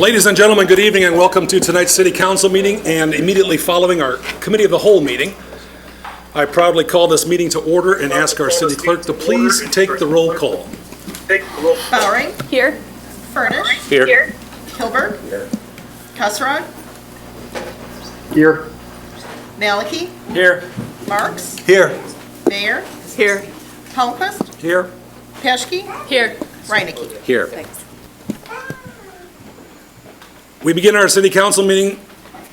Ladies and gentlemen, good evening and welcome to tonight's City Council meeting and immediately following our Committee of the Whole meeting. I proudly call this meeting to order and ask our City Clerk to please take the roll call. Bowering. Here. Furnish. Here. Kilberg. Here. Kusserag. Here. Maliki. Here. Marks. Here. Mayor. Here. Palmquist. Here. Peschke. Here. Reinecke. Here. Thanks. We begin our City Council meeting,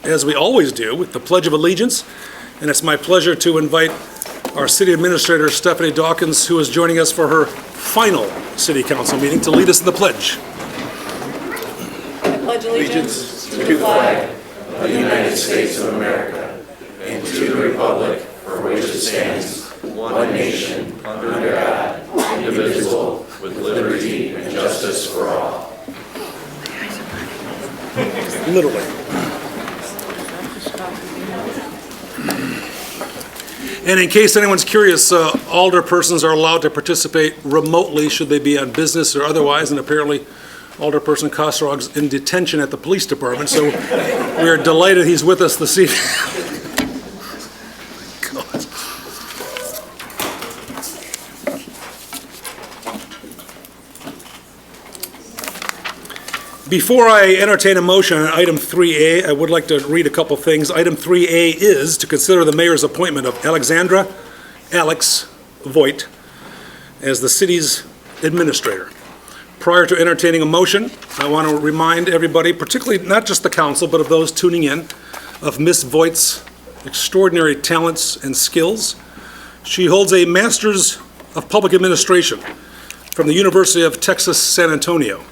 as we always do, with the Pledge of Allegiance. And it's my pleasure to invite our City Administrator, Stephanie Dawkins, who is joining us for her final City Council meeting, to lead us in the pledge. I pledge allegiance to the flag of the United States of America and to the republic for which it stands, one nation, under God, indivisible, with liberty and justice for all. Literally. And in case anyone's curious, alderpersons are allowed to participate remotely should they be on business or otherwise, and apparently Alderperson Kosrog's in detention at the police department, so we are delighted he's with us this evening. God. Before I entertain a motion on item 3A, I would like to read a couple things. Item 3A is to consider the mayor's appointment of Alexandra Alex Voigt as the city's administrator. Prior to entertaining a motion, I want to remind everybody, particularly not just the council, but of those tuning in, of Ms. Voigt's extraordinary talents and skills. She holds a Master's of Public Administration from the University of Texas, San Antonio,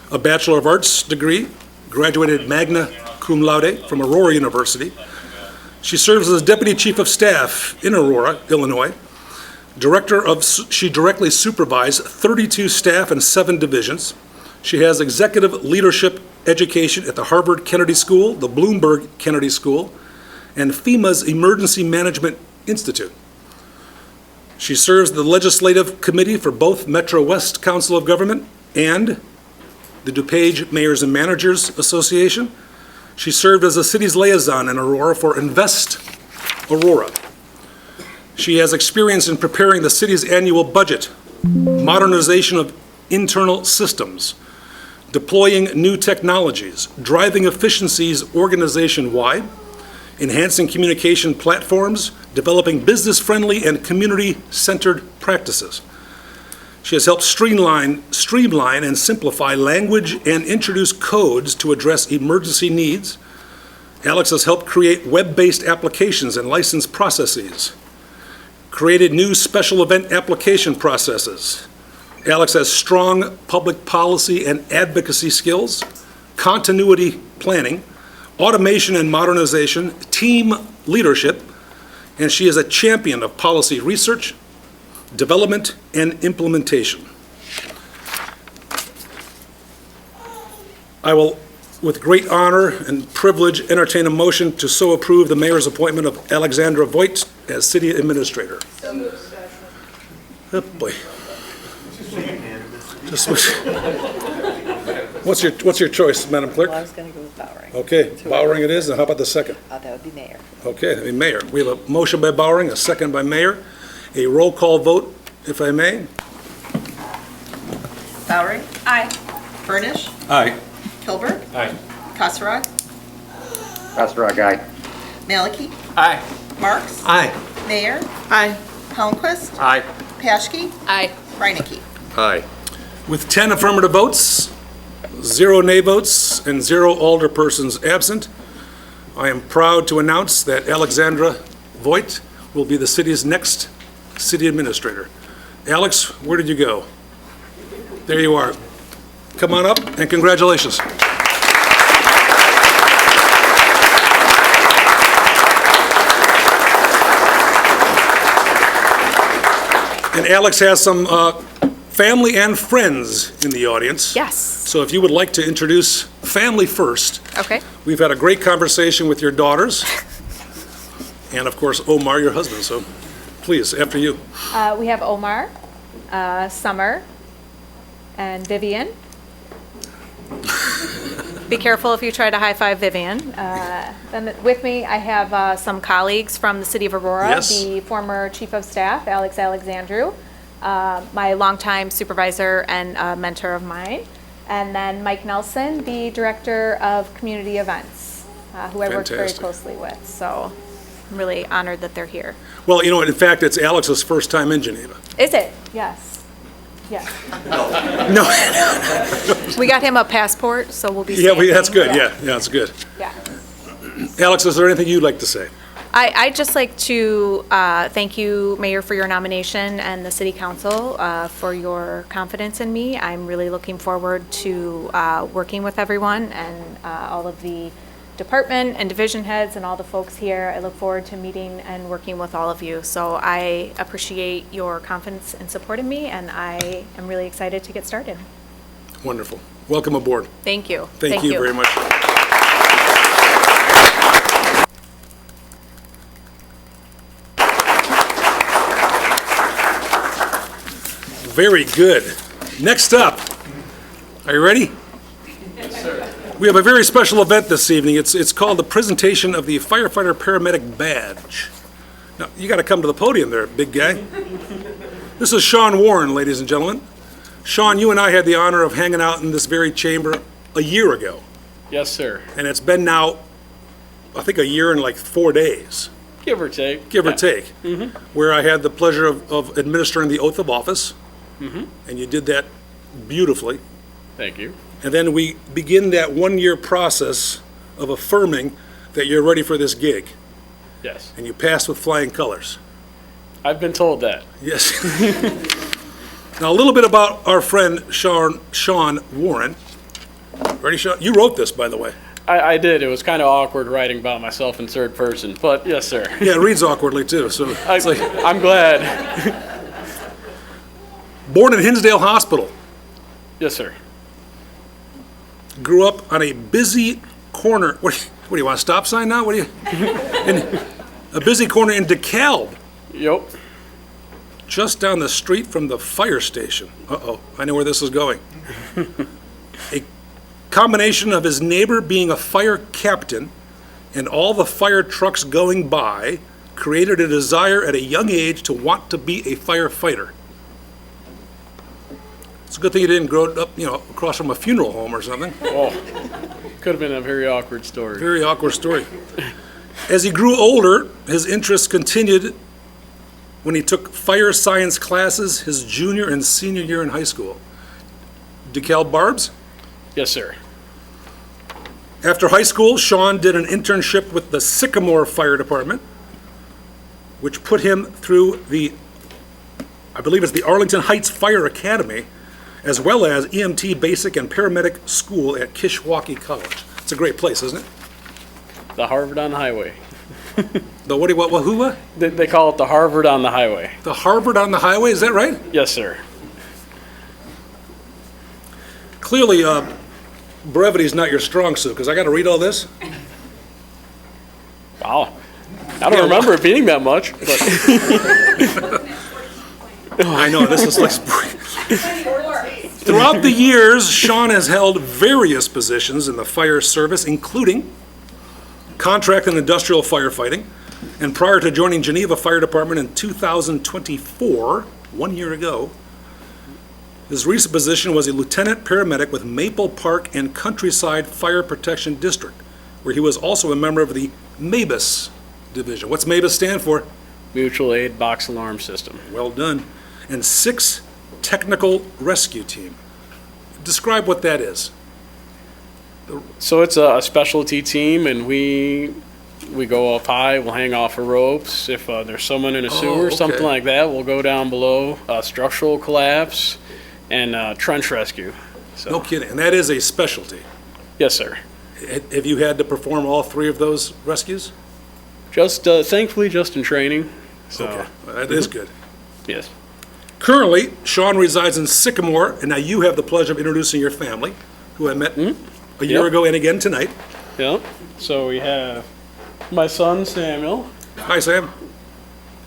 a Bachelor of Arts degree, graduated magna cum laude from Aurora University. She serves as Deputy Chief of Staff in Aurora, Illinois. She directly supervised 32 staff and 7 divisions. She has executive leadership education at the Harvard Kennedy School, the Bloomberg Kennedy School, and FEMA's Emergency Management Institute. She serves the Legislative Committee for both Metro West Council of Government and the DuPage Mayors and Managers Association. She served as the city's liaison in Aurora for Invest Aurora. She has experience in preparing the city's annual budget, modernization of internal systems, deploying new technologies, driving efficiencies organization-wide, enhancing communication platforms, developing business-friendly and community-centered practices. She has helped streamline and simplify language and introduce codes to address emergency needs. Alex has helped create web-based applications and license processes, created new special event application processes. Alex has strong public policy and advocacy skills, continuity planning, automation and modernization, team leadership, and she is a champion of policy research, development, and implementation. I will, with great honor and privilege, entertain a motion to so approve the mayor's appointment of Alexandra Voigt as city administrator. So moved. Oh, boy. Just what's your choice, Madam Clerk? Well, I was going to go with Bowering. Okay, Bowering it is, and how about the second? That would be Mayor. Okay, that'd be Mayor. We have a motion by Bowering, a second by Mayor. A roll call vote, if I may. Bowering. Aye. Furnish. Aye. Kilberg. Aye. Kusserag. Kosrog, aye. Maliki. Aye. Marks. Aye. Mayor. Aye. Palmquist. Aye. Peschke. Aye. Reinecke. Aye. With 10 affirmative votes, 0 nay votes, and 0 alderpersons absent, I am proud to announce that Alexandra Voigt will be the city's next city administrator. Alex, where did you go? There you are. Come on up, and congratulations. And Alex has some family and friends in the audience. Yes. So if you would like to introduce family first. Okay. We've had a great conversation with your daughters, and of course Omar, your husband, so please, after you. We have Omar, Summer, and Vivian. Be careful if you try to high-five Vivian. Then with me, I have some colleagues from the city of Aurora. Yes. The former chief of staff, Alex Alexandru, my longtime supervisor and mentor of mine, and then Mike Nelson, the director of community events, who I worked very Fantastic. closely with. So I'm really honored that they're here. Well, you know, in fact, it's Alex's first time in Geneva. Is it? Yes. Yes. No, We got him a passport, so we'll be yeah, stamping. that's good, yeah, that's good. Yeah. Alex, is there anything you'd like to say? I'd just like to thank you, Mayor, for your nomination and the City Council for your confidence in me. I'm really looking forward to working with everyone and all of the department and division heads and all the folks here. I look forward to meeting and working with all of you. So I appreciate your confidence and support in me, and I am really excited to get started. Wonderful. Welcome aboard. Thank you. Thank you very much. Very good. Next up, are you ready? Yes, sir. We have a very special event this evening. It's called the presentation of the firefighter paramedic badge. Now, you got to come to the podium there, big guy. This is Sean Warren, ladies and gentlemen. Sean, you and I had the honor of hanging out in this very chamber a year ago, Yes, sir. and it's been now, I think, a year and like 4 days, Give or take. give or Yeah. take, where I had the pleasure of administering the oath of office, and you did that beautifully. Thank you. And then we begin that 1 year process of affirming that you're ready for this gig, Yes. and you pass with flying colors. I've been told that. Yes. Now, a little bit about our friend Sean Warren. Ready, Sean? You wrote this, by the way. I did. It was kind of awkward writing about myself in third person, but yes, sir. Yeah, it reads awkwardly, too, so it's like, I'm glad. born in Hinsdale Hospital, Yes, sir. grew up on a busy corner, what do you want, a stop sign now? What do you, in a busy corner in DeKalb, Yep. just down the street from the fire station. Uh-oh, I know where this is going. A combination of his neighbor being a fire captain and all the fire trucks going by created a desire at a young age to want to be a firefighter. It's a good thing you didn't grow up, across from a funeral home or something. Oh, could have been a very awkward story. Very awkward story. As he grew older, his interests continued when he took fire science classes his junior and senior year in high school. DeKalb Barbs? Yes, sir. After high school, Sean did an internship with the Sycamore Fire Department, which put him through I believe it's the Arlington Heights Fire Academy, as well as EMT Basic and Paramedic School at Kishwaukee College. It's a great place, isn't it? The Harvard on the Highway. Who? They call it the Harvard on the Highway. The Harvard on the Highway, is that right? Yes, sir. Clearly, brevity is not your strong suit, because I got to read all this. Wow. I don't remember it being that much, but I know, this is like... Throughout the years, Sean has held various positions in the fire service, including contract and industrial firefighting, and prior to joining Geneva Fire Department in 2024, 1 year ago, his recent position was a lieutenant paramedic with Maple Park and Countryside Fire Protection District, where he was also a member of the MABUS division. What's MABUS stand for? Mutual Aid Box Alarm System. Well done. And 6 Technical Rescue Team. Describe what that is. So it's a specialty team, and we go up high. We'll hang off of ropes. If there's someone in a sewer, okay. something like that, we'll go down below. Structural collapse and trench rescue. So, No kidding. And that is a specialty. yes, sir. Have you had to perform all 3 of those rescues? Just thankfully, just in training. So Okay, well, that is good. yes, Currently, Sean resides in Sycamore, and now you have the pleasure of introducing your family, who I met a year Yep. ago and again tonight. yep. So we have my son Samuel, Hi, Sam.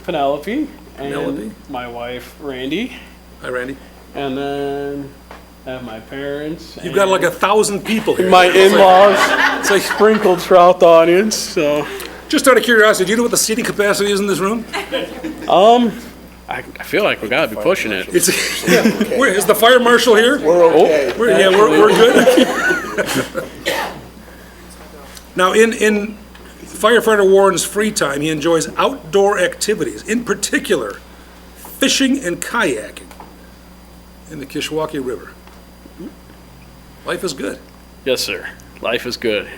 Penelope, and Penelope. my wife Randy, Hi, Randy. and then I have my parents. You've got like 1,000 people here. my in-laws. It's like sprinkled throughout the audience. So, Just out of curiosity, do you know what the seating capacity is in this room? I feel like we gotta be pushing it. It's, is the fire marshal here? We're okay. We're good. Now, in firefighter Warren's free time, he enjoys outdoor activities, in particular, fishing and kayaking in the Kishwaukee River. Life is good. Yes, sir. Life is good.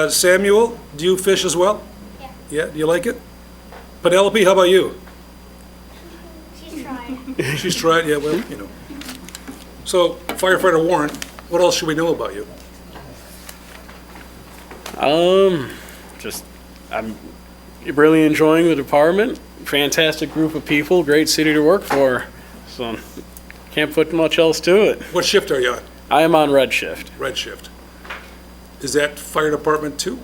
Samuel, do you fish as well? Yeah. Yeah, do you like it? Penelope, how about you? She's trying. She's tried, yeah, well, you know. So firefighter Warren, what else should we know about you? I'm really enjoying the department. Fantastic group of people, great city to work for. So, can't put much else to it. What shift are you on? I am on red shift. Red shift. Is that fire department too?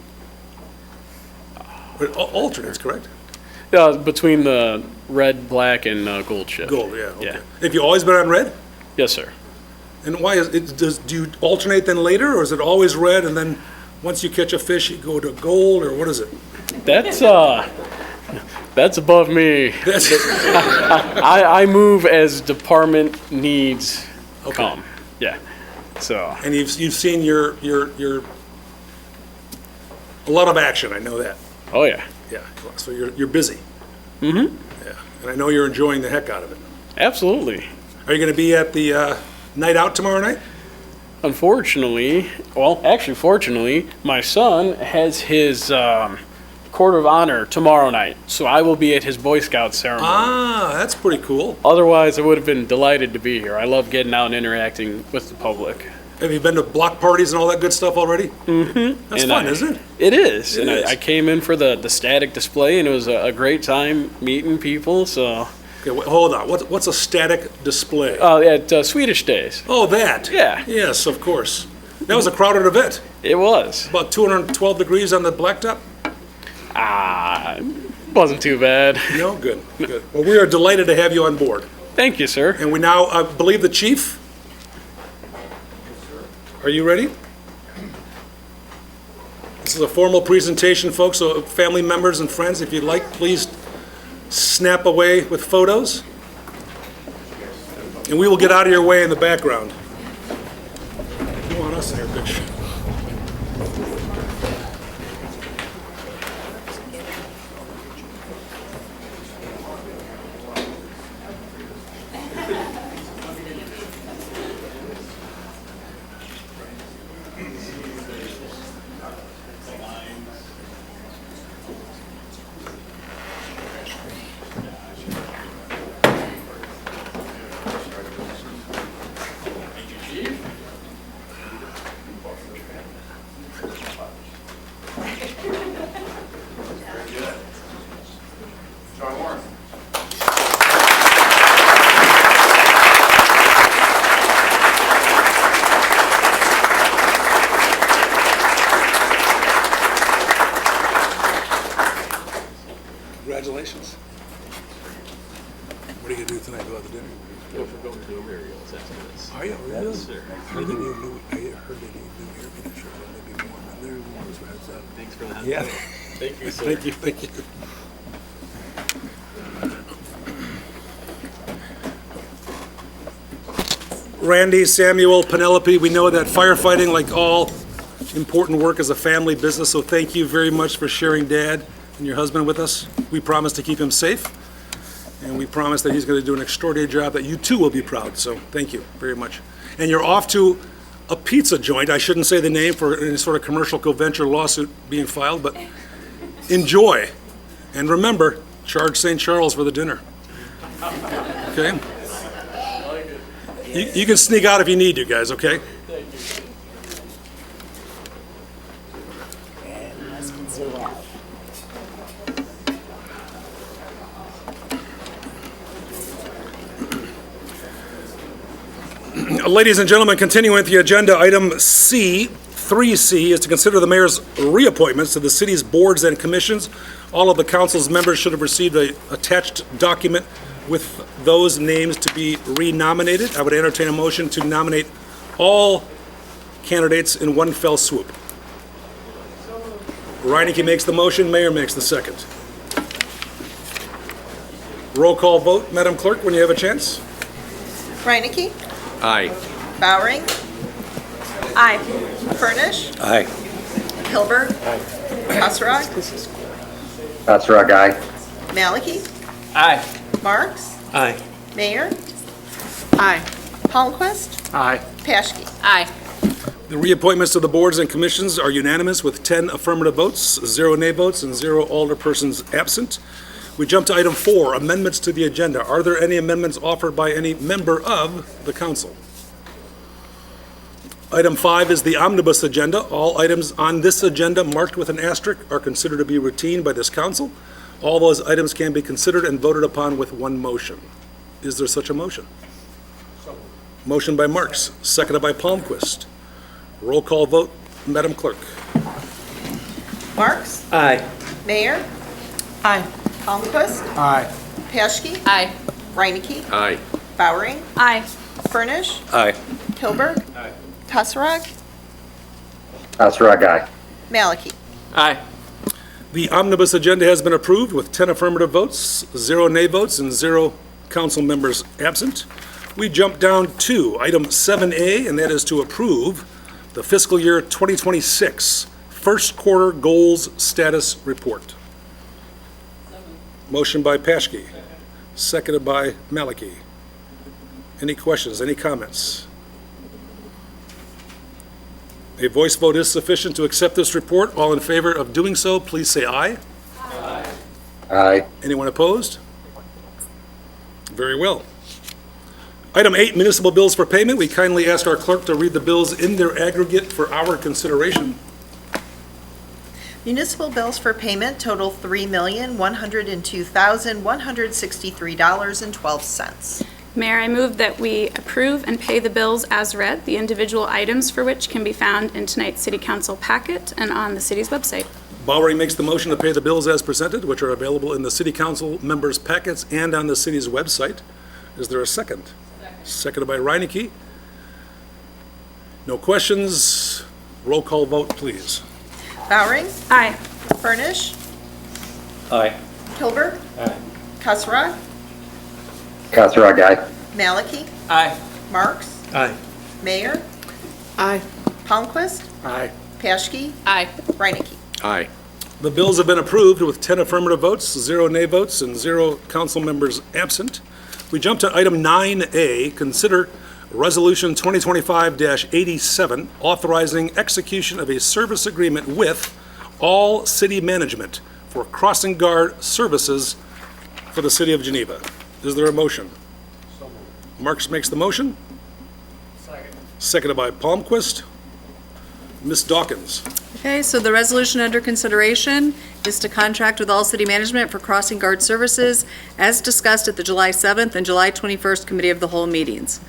Alternates, correct? Between the red, black, and gold shift. Gold, yeah, okay. Yeah. Have you always been on red? Yes, sir. And why is it, do you alternate then later, or is it always red and then once you catch a fish, you go to gold, or what is it? That's above me. That's, I move as department needs Okay. come. Yeah. So, and you've seen your a lot of action, I know that. oh yeah, Yeah, so you're busy. Mm-hmm. Yeah, and I know you're enjoying the heck out of it. absolutely. Are you going to be at the night out tomorrow night? Unfortunately, well, actually, fortunately, my son has his Court of Honor tomorrow night, so I will be at his Boy Scout ceremony. Ah, that's pretty cool. Otherwise, I would have been delighted to be here. I love getting out and interacting with the public. Have you been to block parties and all that good stuff already? Mm-hmm. That's And fun, isn't it? It is. It and is. I came in for the static display, and it was a great time meeting people. So, Okay, hold on. What's a static display? at Swedish Days, Oh, that. Yeah. Yes, of course. That was a crowded event. it was. About 212 degrees on the blacktop. Wasn't too bad. No, good, good. Well, we are delighted to have you on board. Thank you, sir. And we now, I believe the chief? Are you ready? This is a formal presentation, folks, so family members and friends, if you'd like, please snap away with photos. And we will get out of your way in the background. You want us in your picture? Congratulations. What are you going to do tonight? Go out to dinner? We're going to Mario's after this. Are you really? Yes, sir. I heard they need new air conditioners. Maybe warm in there. Heads up. Thanks for that. Yeah. Thank you, sir. Thank you, thank you. Randy, Samuel, Penelope, we know that firefighting, like all important work, is a family business, so thank you very much for sharing Dad and your husband with us. We promise to keep him safe, and we promise that he's going to do an extraordinary job that you too will be proud, so thank you very much. And you're off to a pizza joint. I shouldn't say the name for any sort of commercial co-venture lawsuit being filed, but enjoy. And remember, charge St. Charles for the dinner. Okay? You can sneak out if you need to, guys, okay? Ladies and gentlemen, continuing with the agenda, item C, 3C, is to consider the mayor's reappointments to the city's boards and commissions. All of the council's members should have received a attached document With those names to be renominated, I would entertain a motion to nominate all candidates in one fell swoop. Reineke makes the motion, Mayor makes the second. Roll call vote, Madam Clerk, when you have a chance. Reineke, Aye. Bowering, Aye. Furnish, Aye. Hilberg, Kussrock, Kussrock, aye. Maliki, Aye. Marks, Aye. Mayor, Aye. Palmquist, Aye. Paschke. Aye. The reappointments to the boards and commissions are unanimous with 10 affirmative votes, 0 nay votes, and 0 alderpersons absent. We jump to item 4, amendments to the agenda. Are there any amendments offered by any member of the council? Item 5 is the omnibus agenda. All items on this agenda marked with an asterisk are considered to be routine by this council. All those items can be considered and voted upon with one motion. Is there such a motion? Motion by Marks, seconded by Palmquist. Roll call vote, Madam Clerk. Marks, Aye. Mayor, Aye. Palmquist, Aye. Paschke, Aye. Reineke, Aye. Bowering, Aye. Furnish, Aye. Hilberg, Kussrock, Kussrock, aye. Maliki. Aye. The omnibus agenda has been approved with 10 affirmative votes, 0 nay votes, and 0 council members absent. We jump down to item 7A, and that is to approve the fiscal year 2026 first quarter goals status report. Motion by Paschke, seconded by Maliki. Any questions, any comments? A voice vote is sufficient to accept this report. All in favor of doing so, please say aye. Aye. Anyone opposed? Very well. Item 8, municipal bills for payment. We kindly ask our clerk to read the bills in their aggregate for our consideration. Municipal bills for payment total $3,102,163.12. Mayor, I move that we approve and pay the bills as read, the individual items for which can be found in tonight's City Council packet and on the city's website. Bowering makes the motion to pay the bills as presented, which are available in the city council members' packets and on the city's website. Is there a second? Seconded by Reineke. No questions. Roll call vote, please. Bowering, Aye. Furnish, Aye. Hilberg, Kussrock, Kussrock, aye. Maliki, Aye. Marks, Aye. Mayor, Aye. Palmquist, Aye. Paschke, Aye. Reineke. Aye. The bills have been approved with 10 affirmative votes, 0 nay votes, and 0 council members absent. We jump to item 9A, consider Resolution 2025-87, authorizing execution of a service agreement with all city management for crossing guard services for the city of Geneva. Is there a motion? Marks makes the motion. Seconded by Palmquist. Ms. Dawkins. Okay, so the resolution under consideration is to contract with All City Management for crossing guard services as discussed at the July 7th and July 21st Committee of the Whole meetings.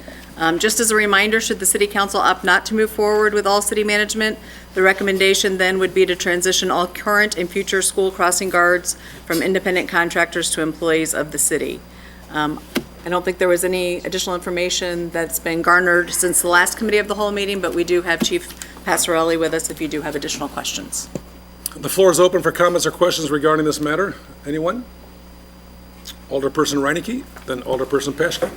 Just as a reminder, should the City Council opt not to move forward with All City Management, the recommendation then would be to transition all current and future school crossing guards from independent contractors to employees of the city. I don't think there was any additional information that's been garnered since the last Committee of the Whole meeting, but we do have Chief Passarelli with us if you do have additional questions. The floor is open for comments or questions regarding this matter. Anyone? Alderperson Reineke, then Alderperson Paschke.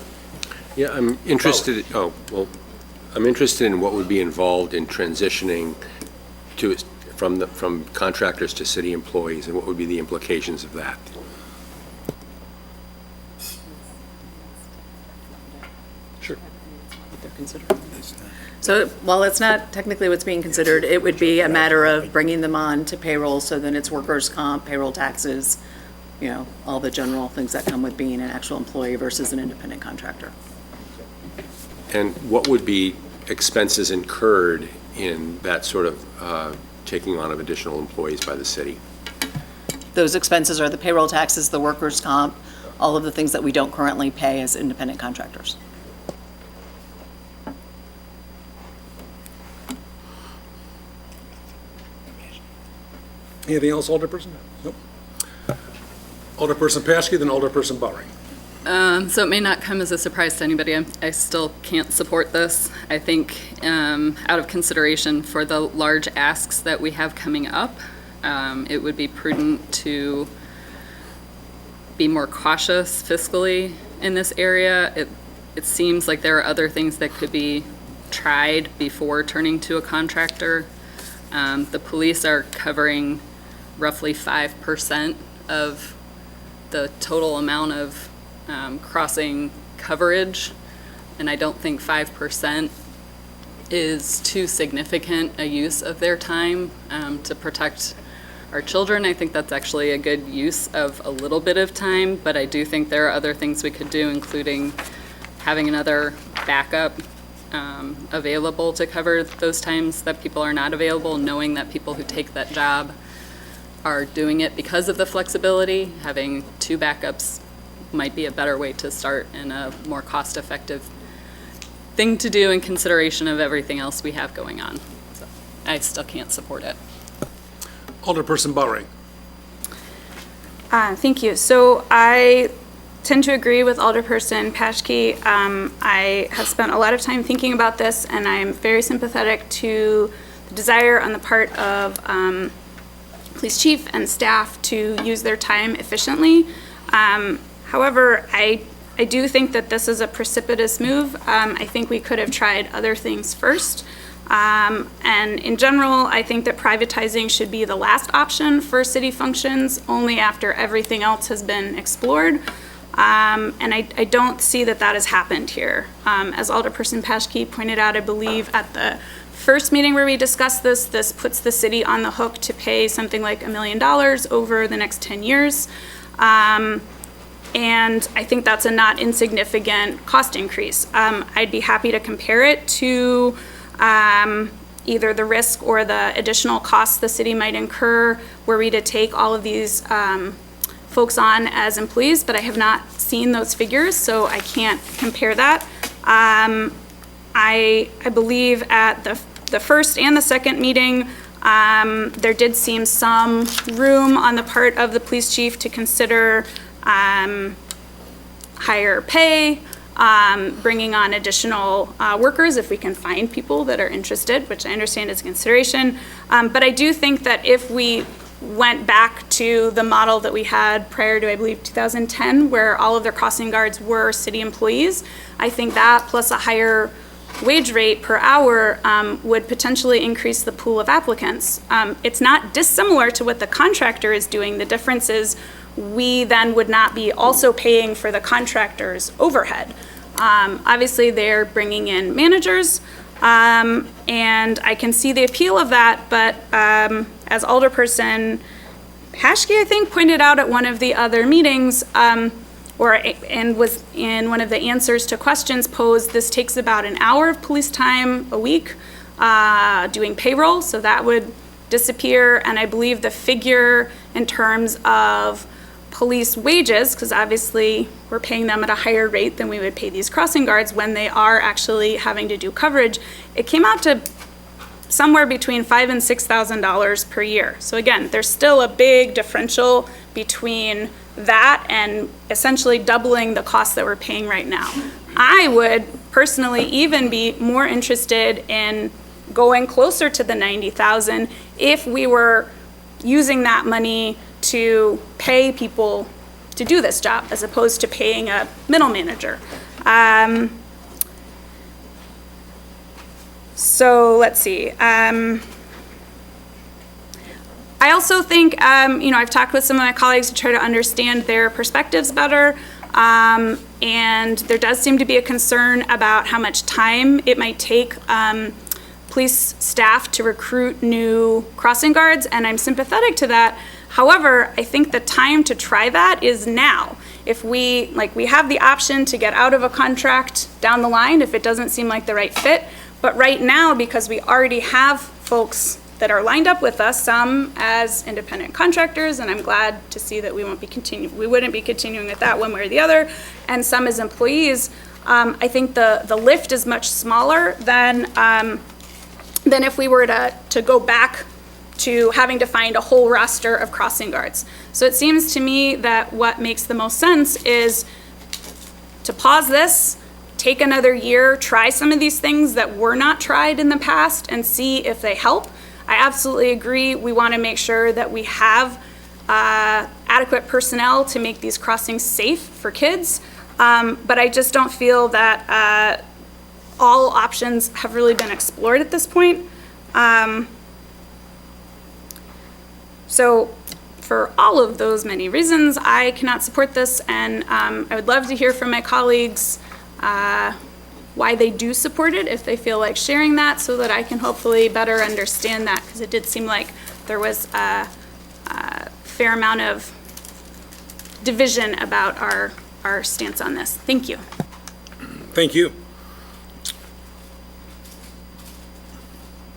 Yeah, I'm interested, I'm interested in what would be involved in transitioning from contractors to city employees, and what would be the implications of that? Sure. They're considering. So while it's not technically what's being considered, it would be a matter of bringing them on to payroll, so then it's workers' comp, payroll taxes, all the general things that come with being an actual employee versus an independent contractor. And what would be expenses incurred in that sort of taking on of additional employees by the city? Those expenses are the payroll taxes, the workers' comp, all of the things that we don't currently pay as independent contractors. Anything else, Alderperson? Nope. Alderperson Paschke, then Alderperson Bowering. So it may not come as a surprise to anybody. I still can't support this. I think out of consideration for the large asks that we have coming up, it would be prudent to be more cautious fiscally in this area. It seems like there are other things that could be tried before turning to a contractor. The police are covering roughly 5% of the total amount of crossing coverage, and I don't think 5% is too significant a use of their time to protect our children. I think that's actually a good use of a little bit of time, but I do think there are other things we could do, including having another backup available to cover those times that people are not available, knowing that people who take that job are doing it because of the flexibility. Having two backups might be a better way to start and a more cost-effective thing to do in consideration of everything else we have going on. So I still can't support it. Alderperson Bowering. Thank you. So I tend to agree with Alderperson Paschke. I have spent a lot of time thinking about this, and I'm very sympathetic to the desire on the part of police chief and staff to use their time efficiently. However, I do think that this is a precipitous move. I think we could have tried other things first. And in general, I think that privatizing should be the last option for city functions, only after everything else has been explored. And I don't see that that has happened here. As Alderperson Paschke pointed out, I believe at the first meeting where we discussed this, this puts the city on the hook to pay something like $1 million over the next 10 years. And I think that's a not insignificant cost increase. I'd be happy to compare it to either the risk or the additional costs the city might incur were we to take all of these folks on as employees, but I have not seen those figures, so I can't compare that. I believe at the first and the second meeting, there did seem some room on the part of the police chief to consider higher pay, bringing on additional workers if we can find people that are interested, which I understand is a consideration. But I do think that if we went back to the model that we had prior to, I believe, 2010, where all of their crossing guards were city employees, I think that plus a higher wage rate per hour would potentially increase the pool of applicants. It's not dissimilar to what the contractor is doing. The difference is we then would not be also paying for the contractor's overhead. Obviously, they're bringing in managers, and I can see the appeal of that, but as Alderperson Paschke, I think, pointed out at one of the other meetings, and was in one of the answers to questions posed, this takes about an hour of police time a week doing payroll, so that would disappear, and I believe the figure in terms of police wages, because obviously we're paying them at a higher rate than we would pay these crossing guards when they are actually having to do coverage, it came out to somewhere between $5,000 and $6,000 per year. So again, there's still a big differential between that and essentially doubling the cost that we're paying right now. I would personally even be more interested in going closer to the $90,000 if we were using that money to pay people to do this job as opposed to paying a middle manager. So let's see. I also think, I've talked with some of my colleagues to try to understand their perspectives better. And there does seem to be a concern about how much time it might take police staff to recruit new crossing guards, and I'm sympathetic to that. However, I think the time to try that is now. If we have the option to get out of a contract down the line if it doesn't seem like the right fit, but right now, because we already have folks that are lined up with us, some as independent contractors, and I'm glad to see that we wouldn't be continuing with that one way or the other, and some as employees, I think the lift is much smaller than if we were to go back to having to find a whole roster of crossing guards. So it seems to me that what makes the most sense is to pause this, take another year, try some of these things that were not tried in the past and see if they help. I absolutely agree. We want to make sure that we have adequate personnel to make these crossings safe for kids. But I just don't feel that all options have really been explored at this point. So for all of those many reasons, I cannot support this, and I would love to hear from my colleagues why they do support it, if they feel like sharing that, so that I can hopefully better understand that, because it did seem like there was a fair amount of division about our stance on this. Thank you. Thank you.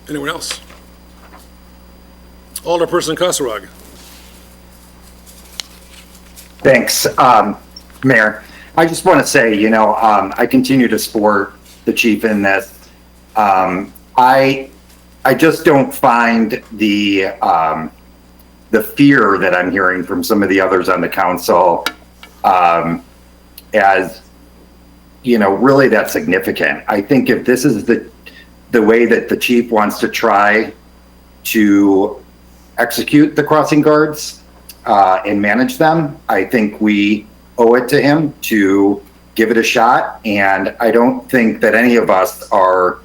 Anyone else? Alderperson Kasserag. Thanks, Mayor. I just want to say, I continue to support the chief in this. I just don't find the fear that I'm hearing from some of the others on the council as, really that significant. I think if this is the way that the chief wants to try to execute the crossing guards and manage them, I think we owe it to him to give it a shot. And I don't think that any of us are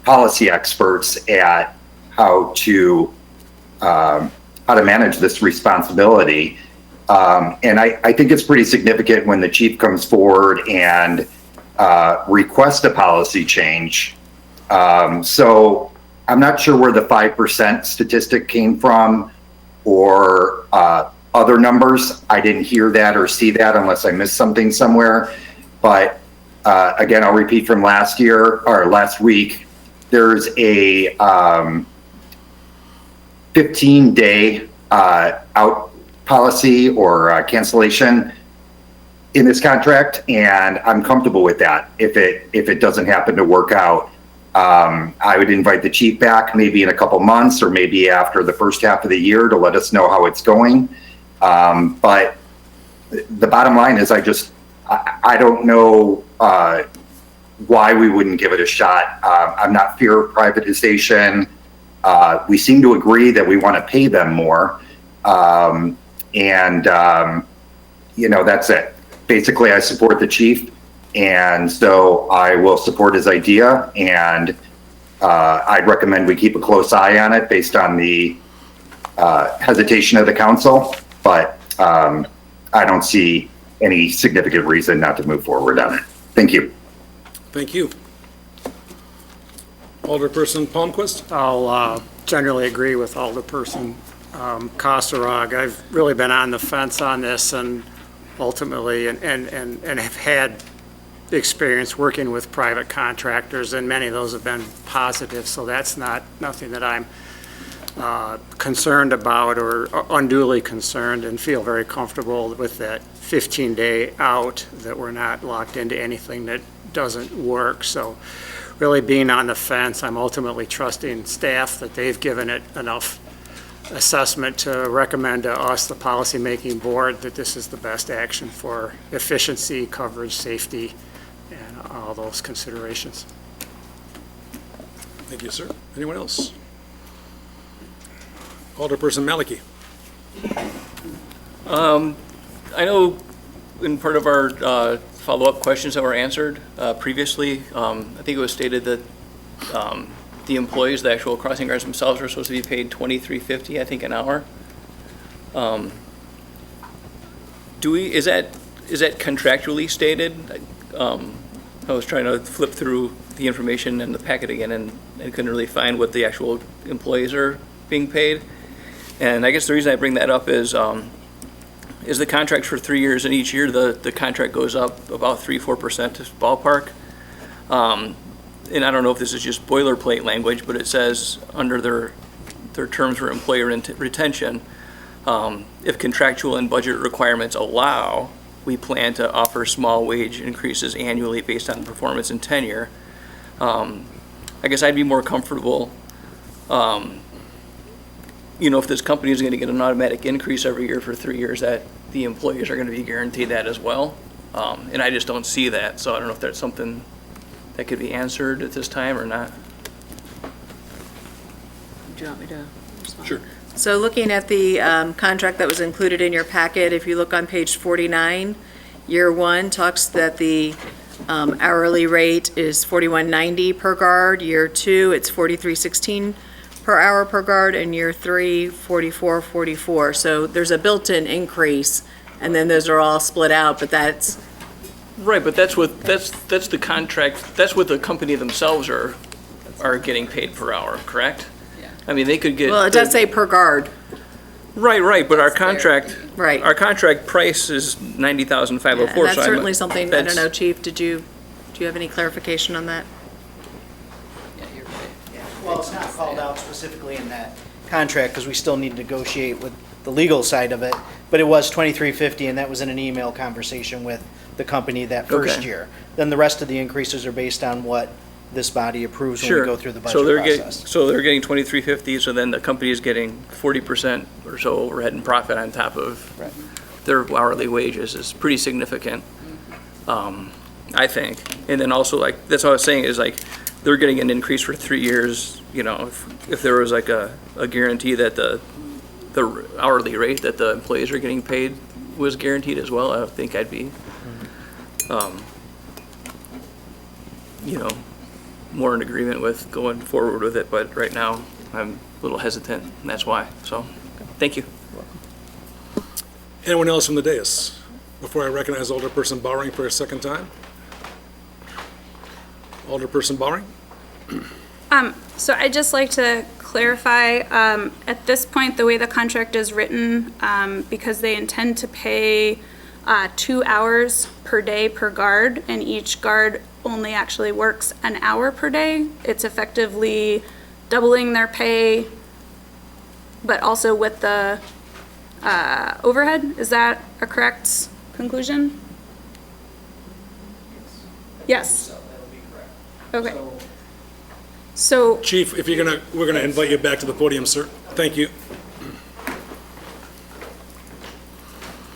policy experts at how to manage this responsibility. And I think it's pretty significant when the chief comes forward and requests a policy change. So I'm not sure where the 5% statistic came from or other numbers. I didn't hear that or see that unless I missed something somewhere. But again, I'll repeat from last week, there's a 15-day out policy or cancellation in this contract, and I'm comfortable with that. If it doesn't happen to work out, I would invite the chief back maybe in a couple months or maybe after the first half of the year to let us know how it's going. But the bottom line is I don't know why we wouldn't give it a shot. I'm not fear of privatization. We seem to agree that we want to pay them more. That's it. Basically, I support the chief, and so I will support his idea, and I'd recommend we keep a close eye on it based on the hesitation of the council, but I don't see any significant reason not to move forward on it. Thank you. Thank you. Alderperson Palmquist. I'll generally agree with Alderperson Kasserag. I've really been on the fence on this, and ultimately, and have had experience working with private contractors, and many of those have been positive. So that's nothing that I'm concerned about or unduly concerned, and feel very comfortable with that 15-day out, that we're not locked into anything that doesn't work. So really being on the fence, I'm ultimately trusting staff that they've given it enough assessment to recommend to us, the policymaking board, that this is the best action for efficiency, coverage, safety, and all those considerations. Thank you, sir. Anyone else? Alderperson Malicki. I know in part of our follow-up questions that were answered previously, I think it was stated that the employees, the actual crossing guards themselves, are supposed to be paid $23.50, I think, an hour. Is that contractually stated? I was trying to flip through the information in the packet again, and I couldn't really find what the actual employees are being paid. And I guess the reason I bring that up is the contract for 3 years, and each year the contract goes up about 3-4% to ballpark. And I don't know if this is just boilerplate language, but it says under their terms for employee retention, if contractual and budget requirements allow, we plan to offer small wage increases annually based on performance and tenure. I guess I'd be more comfortable, if this company is going to get an automatic increase every year for 3 years, that the employees are going to be guaranteed that as well. And I just don't see that, so I don't know if that's something that could be answered at this time or not. Do you want me to respond? Sure. So looking at the contract that was included in your packet, if you look on page 49, year one talks that the hourly rate is $41.90 per guard. Year two, it's $43.16 per hour per guard, and year three, $44.44. So there's a built-in increase, and then those are all split out, but that's, Right, but that's the contract, that's what the company themselves are getting paid per hour, correct? Yeah. I mean, they could get. well, it does say per guard, Right, but our That's their contract, right. our contract price is $90,504. And that's so I'm- certainly something, I don't that's- know, Chief, do you have any clarification on that? Yeah, you're right. Well, it's not called out specifically in that contract because we still need to negotiate with the legal side of it, but it was $23.50 and that was in an email conversation with the company that first Okay. year. Then the rest of the increases are based on what this body approves when we Sure. go through the So budget process. So they're getting $23.50, so then the company is getting 40% or so overhead and profit on top of Right. their hourly wages is pretty significant, I think. And then also, like, that's what I was saying, is like, they're getting an increase for 3 years, you know, if there was like a guarantee that the hourly rate that the employees are getting paid was guaranteed as well, I think I'd be, you know, more in agreement with going forward with it, but right now, I'm a little hesitant, and that's why, so, thank you. Anyone else from the dais? Before I recognize Alderperson Bowering for a second time? Alderperson Bowering? So I'd just like to clarify, at this point, the way the contract is written, because they intend to pay 2 hours per day per guard, and each guard only actually works an hour per day, it's effectively doubling their pay, but also with the overhead. Is that a correct conclusion? Yes. Okay. So, Chief, if you're we're gonna invite you back to the podium, sir. Thank you.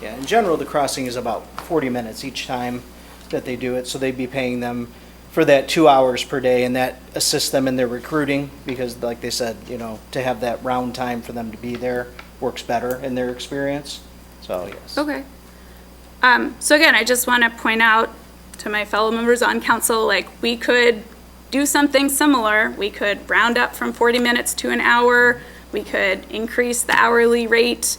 Yeah, in general, the crossing is about 40 minutes each time that they do it, so they'd be paying them for that 2 hours per day, and that assists them in their recruiting, because like they said, you know, to have that round time for them to be there works better in their experience, so yes. okay. So again, I just want to point out to my fellow members on council, like, we could do something similar. We could round up from 40 minutes to an hour. We could increase the hourly rate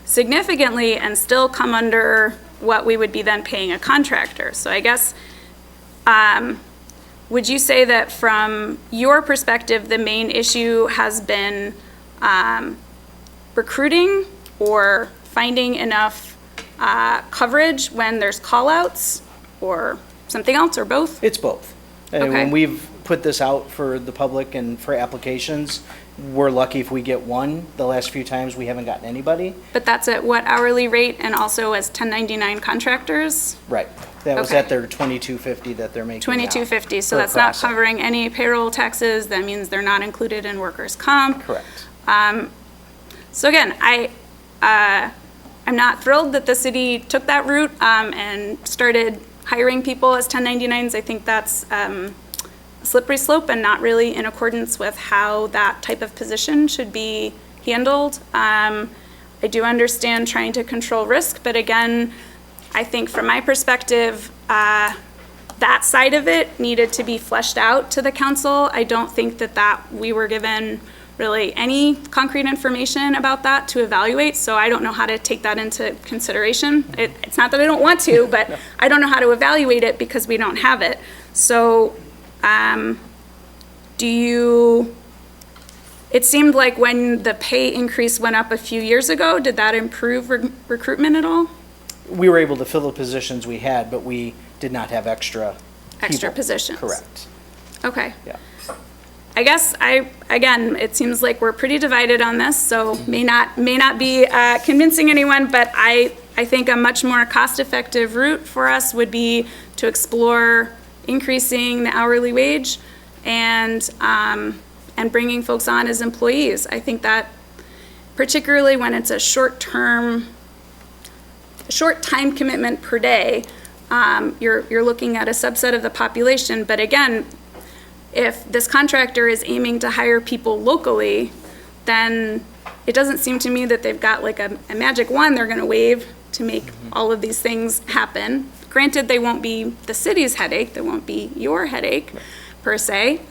significantly and still come under what we would be then paying a contractor. So I guess, would you say that from your perspective, the main issue has been recruiting or finding enough coverage when there's call-outs, or something else, or both? It's both. And Okay. when we've put this out for the public and for applications, we're lucky if we get one. The last few times, we haven't gotten anybody. But that's at what hourly rate, and also as 1099 contractors? Right. That was Okay. at their $22.50 that they're making now. $22.50, so per that's not crossing. covering any payroll taxes, that means they're not included in workers' comp. Correct. So again, I'm not thrilled that the city took that route and started hiring people as 1099s. I think that's a slippery slope and not really in accordance with how that type of position should be handled. I do understand trying to control risk, but again, I think from my perspective, that side of it needed to be fleshed out to the council. I don't think that we were given really any concrete information about that to evaluate, so I don't know how to take that into consideration. It's not that I don't want to, but I don't know how to evaluate it because we don't have it. So, it seemed like when the pay increase went up a few years ago, did that improve recruitment at all? We were able to fill the positions we had, but we did not have extra Extra people. positions? Correct. Okay. Yeah. I guess again, it seems like we're pretty divided on this, so may not be convincing anyone, but I think a much more cost-effective route for us would be to explore increasing the hourly wage and bringing folks on as employees. I think that particularly when it's a short time commitment per day, you're looking at a subset of the population. But again, if this contractor is aiming to hire people locally, then it doesn't seem to me that they've got like a magic wand they're gonna wave to make all of these things happen. Granted, they won't be the city's headache, they won't be your headache per se,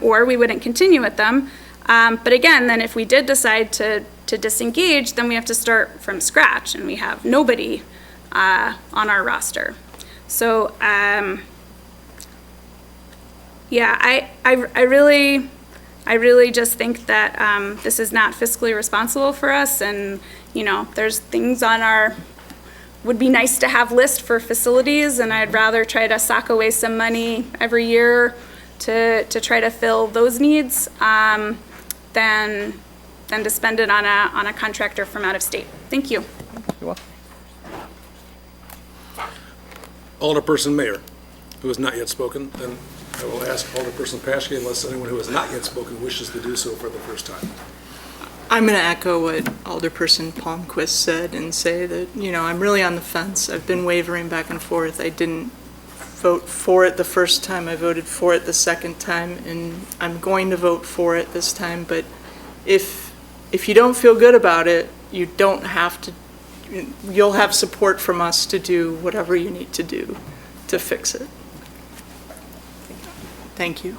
or we wouldn't continue with them. But again, then if we did decide to disengage, then we have to start from scratch and we have nobody on our roster. So, yeah, I really just think that this is not fiscally responsible for us, and, you know, there's things on our would be nice to have list for facilities, and I'd rather try to sock away some money every year to try to fill those needs than to spend it on a contractor from out of state. Thank you. You're welcome. Alderperson Mayor, who has not yet spoken, then I will ask Alderperson Paschke, unless anyone who has not yet spoken wishes to do so for the first time. I'm going to echo what Alderperson Palmquist said and say that, you know, I'm really on the fence. I've been wavering back and forth. I didn't vote for it the first time. I voted for it the second time, and I'm going to vote for it this time. But if you don't feel good about it, you don't have to. You'll have support from us to do whatever you need to do to fix it. Thank you.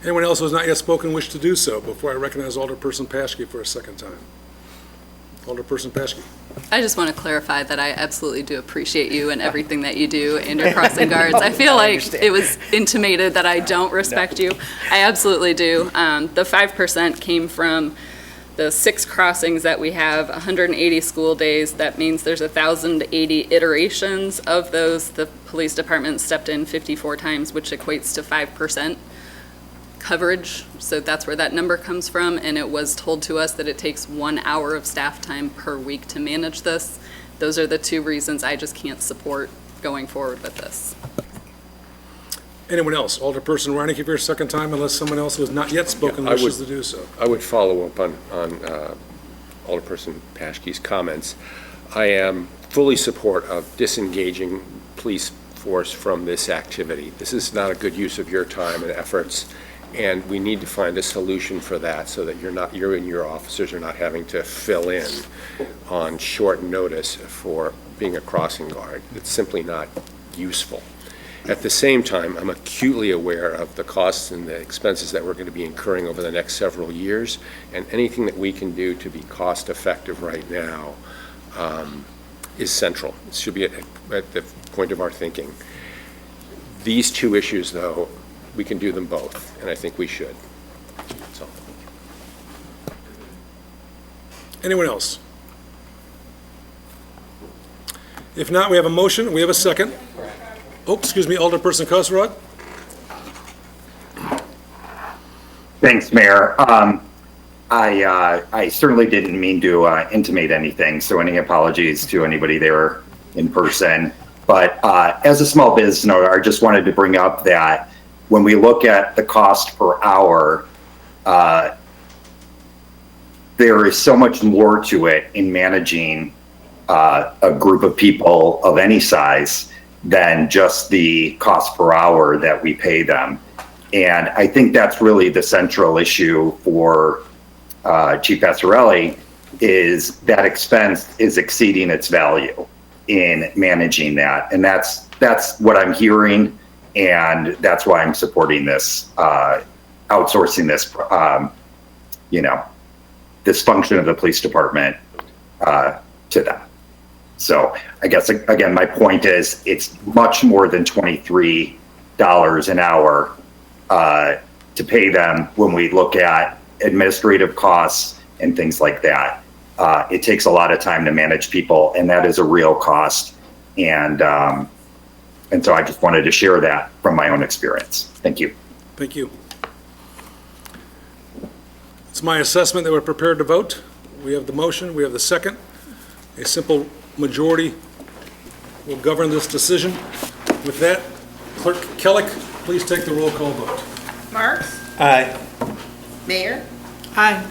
Anyone else who has not yet spoken wish to do so before I recognize Alderperson Paschke for a second time? Alderperson Paschke. I just want to clarify that I absolutely do appreciate you and everything that you do and your crossing guards. I feel like it was intimated that I don't respect you. I absolutely do. The 5% came from the 6 crossings that we have, 180 school days. That means there's 1,080 iterations of those. The police department stepped in 54 times, which equates to 5% coverage. So that's where that number comes from. And it was told to us that it takes 1 hour of staff time per week to manage this. Those are the 2 reasons I just can't support going forward with this. Anyone else? Alderperson Reinecke for a second time, unless someone else who has not yet spoken wishes to do so. I would follow up on Alderperson Paschke's comments. I am fully support of disengaging police force from this activity. This is not a good use of your time and efforts, and we need to find a solution for that so that you and your officers are not having to fill in on short notice for being a crossing guard. It's simply not useful. At the same time, I'm acutely aware of the costs and the expenses that we're going to be incurring over the next several years, and anything that we can do to be cost effective right now is central. It should be at the point of our thinking. These 2 issues, though, we can do them both, and I think we should. That's all. Anyone else? If not, we have a motion, we have a second. Oh, excuse me, Alderperson Kosarog. Thanks, Mayor. I certainly didn't mean to intimate anything, so any apologies to anybody there in person. But as a small business owner, I just wanted to bring up that when we look at the cost per hour, there is so much more to it in managing a group of people of any size than just the cost per hour that we pay them. And I think that's really the central issue for Chief Passarelli, is that expense is exceeding its value in managing that. And that's what I'm hearing, and that's why I'm supporting this, outsourcing this, this function of the police department to them. So I guess, again, my point is it's much more than $23 an hour to pay them when we look at administrative costs and things like that. It takes a lot of time to manage people, and that is a real cost. And so I just wanted to share that from my own experience. Thank you. Thank you. It's my assessment that we're prepared to vote. We have the motion, we have the second. A simple majority will govern this decision. With that, Clerk Kellick, please take the roll call vote. Marks? Aye. Mayor? Aye.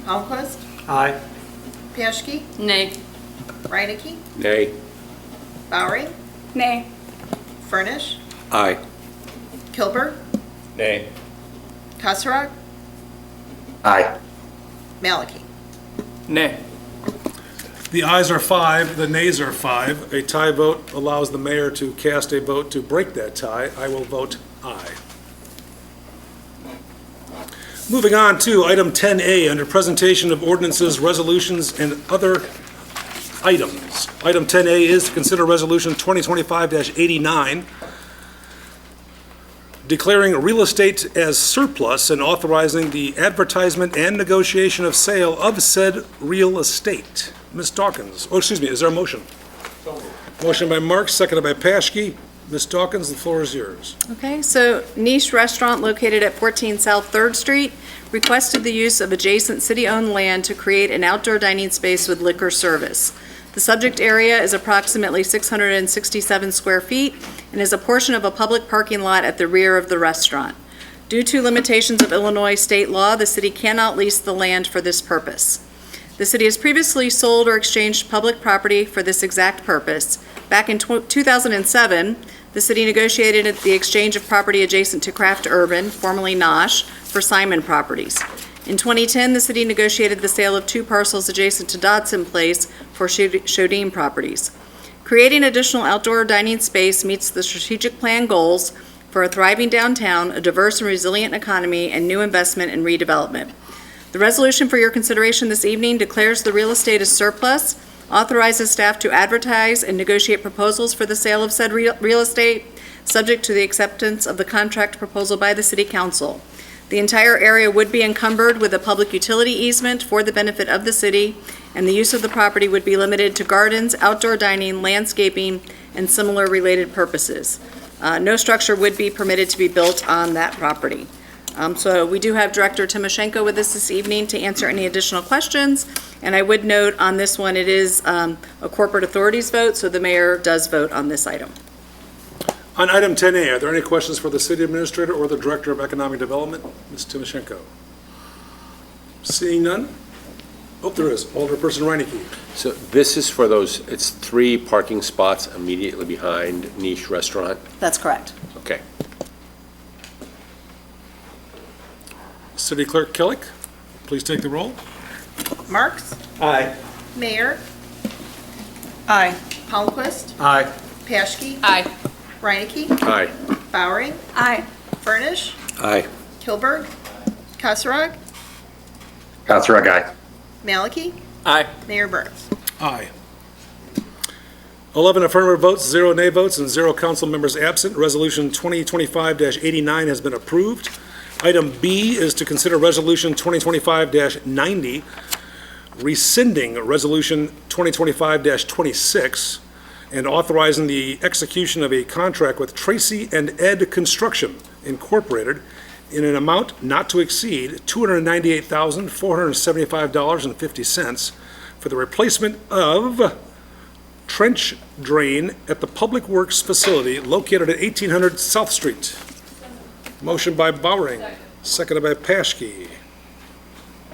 Almquist? Aye. Paschke? Nay. Reinecke? Nay. Bowery? Nay. Furnish, Aye. Kilberg, Nay. Kasserag, Aye. Maliki. Nay. The ayes are 5, the nays are 5. A tie vote allows the mayor to cast a vote to break that tie. I will vote aye. Moving on to item 10A, under presentation of ordinances, resolutions, and other items. Item 10A is to consider Resolution 2025-89, declaring real estate as surplus and authorizing the advertisement and negotiation of sale of said real estate. Ms. Dawkins, is there a motion? Motion by Marks, seconded by Paschke. Ms. Dawkins, the floor is yours. Okay, so Niche Restaurant located at 14 South 3rd Street requested the use of adjacent city-owned land to create an outdoor dining space with liquor service. The subject area is approximately 667 square feet and is a portion of a public parking lot at the rear of the restaurant. Due to limitations of Illinois state law, the city cannot lease the land for this purpose. The city has previously sold or exchanged public property for this exact purpose. Back in 2007, the city negotiated the exchange of property adjacent to Kraft Urban, formerly Nosh, for Simon Properties. In 2010, the city negotiated the sale of 2 parcels adjacent to Dodson Place for Shodine Properties. Creating additional outdoor dining space meets the strategic plan goals for a thriving downtown, a diverse and resilient economy, and new investment and redevelopment. The resolution for your consideration this evening declares the real estate as surplus, authorizes staff to advertise and negotiate proposals for the sale of said real estate, subject to the acceptance of the contract proposal by the City Council. The entire area would be encumbered with a public utility easement for the benefit of the city, and the use of the property would be limited to gardens, outdoor dining, landscaping, and similar related purposes. No structure would be permitted to be built on that property. So we do have Director Timoshenko with us this evening to answer any additional questions. And I would note on this one, it is a corporate authorities vote, so the mayor does vote on this item. On item 10A, are there any questions for the city administrator or the director of economic development? Ms. Timoshenko. Seeing none? Oh, there is. Alderperson Reinecke. So this is for those, it's 3 parking spots immediately behind Niche Restaurant? That's correct. Okay. City Clerk Killick, please take the roll. Marks, Aye. Mayor, Aye. Palmquist, Aye. Paschke, Aye. Reinecke, Aye. Bowering, Aye. Furnish, Aye. Kilberg, Kasserag, Kasserag, aye. Maliki, Aye. Mayor Burns. Aye. 11 affirmative votes, 0 nay votes, and 0 council members absent. Resolution 2025-89 has been approved. Item B is to consider Resolution 2025-90, rescinding Resolution 2025-26, and authorizing the execution of a contract with Tracy and Ed Construction Incorporated in an amount not to exceed $298,475.50 for the replacement of trench drain at the Public Works facility located at 1800 South Street. Motion by Bowering, seconded by Paschke.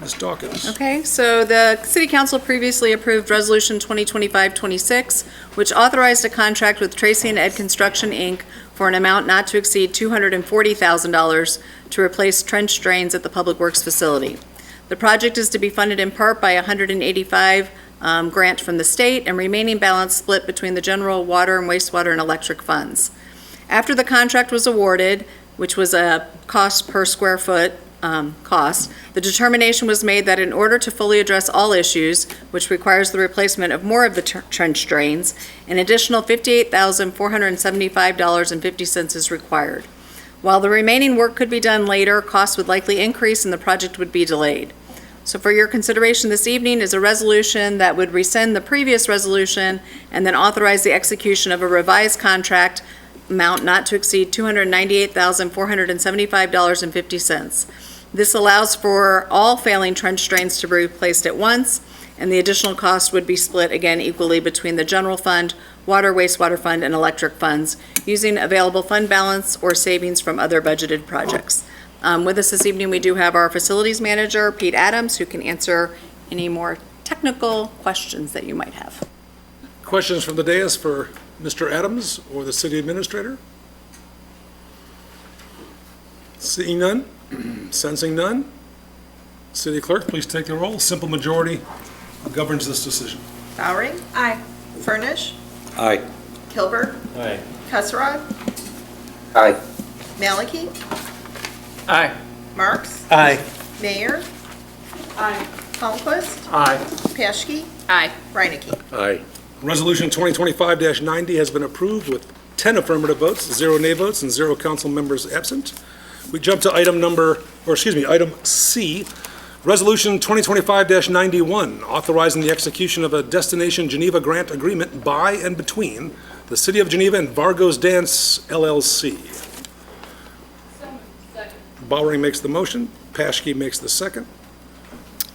Ms. Dawkins. Okay, so the City Council previously approved Resolution 2025-26, which authorized a contract with Tracy and Ed Construction, Inc. for an amount not to exceed $240,000 to replace trench drains at the Public Works facility. The project is to be funded in part by $185 grant from the state and remaining balance split between the general water and wastewater and electric funds. After the contract was awarded, which was a cost per square foot cost, the determination was made that in order to fully address all issues, which requires the replacement of more of the trench drains, an additional $58,475.50 is required. While the remaining work could be done later, costs would likely increase and the project would be delayed. So for your consideration this evening is a resolution that would rescind the previous resolution and then authorize the execution of a revised contract amount not to exceed $298,475.50. This allows for all failing trench drains to be replaced at once, and the additional cost would be split again equally between the general fund, water, wastewater fund, and electric funds, using available fund balance or savings from other budgeted projects. With us this evening, we do have our facilities manager, Pete Adams, who can answer any more technical questions that you might have. Questions from the dais for Mr. Adams or the city administrator? Seeing none, sensing none. City clerk, please take the roll. Simple majority governs this decision. Bowering. Aye. Furnish. Aye. Kilberg. Aye. Kasserag. Aye. Maliki. Aye. Marks. Aye. Mayor. Aye. Palmquist. Aye. Paschke. Aye. Reinecke. Aye. Resolution 2025-90 has been approved with 10 affirmative votes, 0 nay votes, and 0 council members absent. We jump to item C, Resolution 2025-91, authorizing the execution of a Destination Geneva grant agreement by and between the City of Geneva and Vargo's Dance LLC. Bowering makes the motion, Paschke makes the second.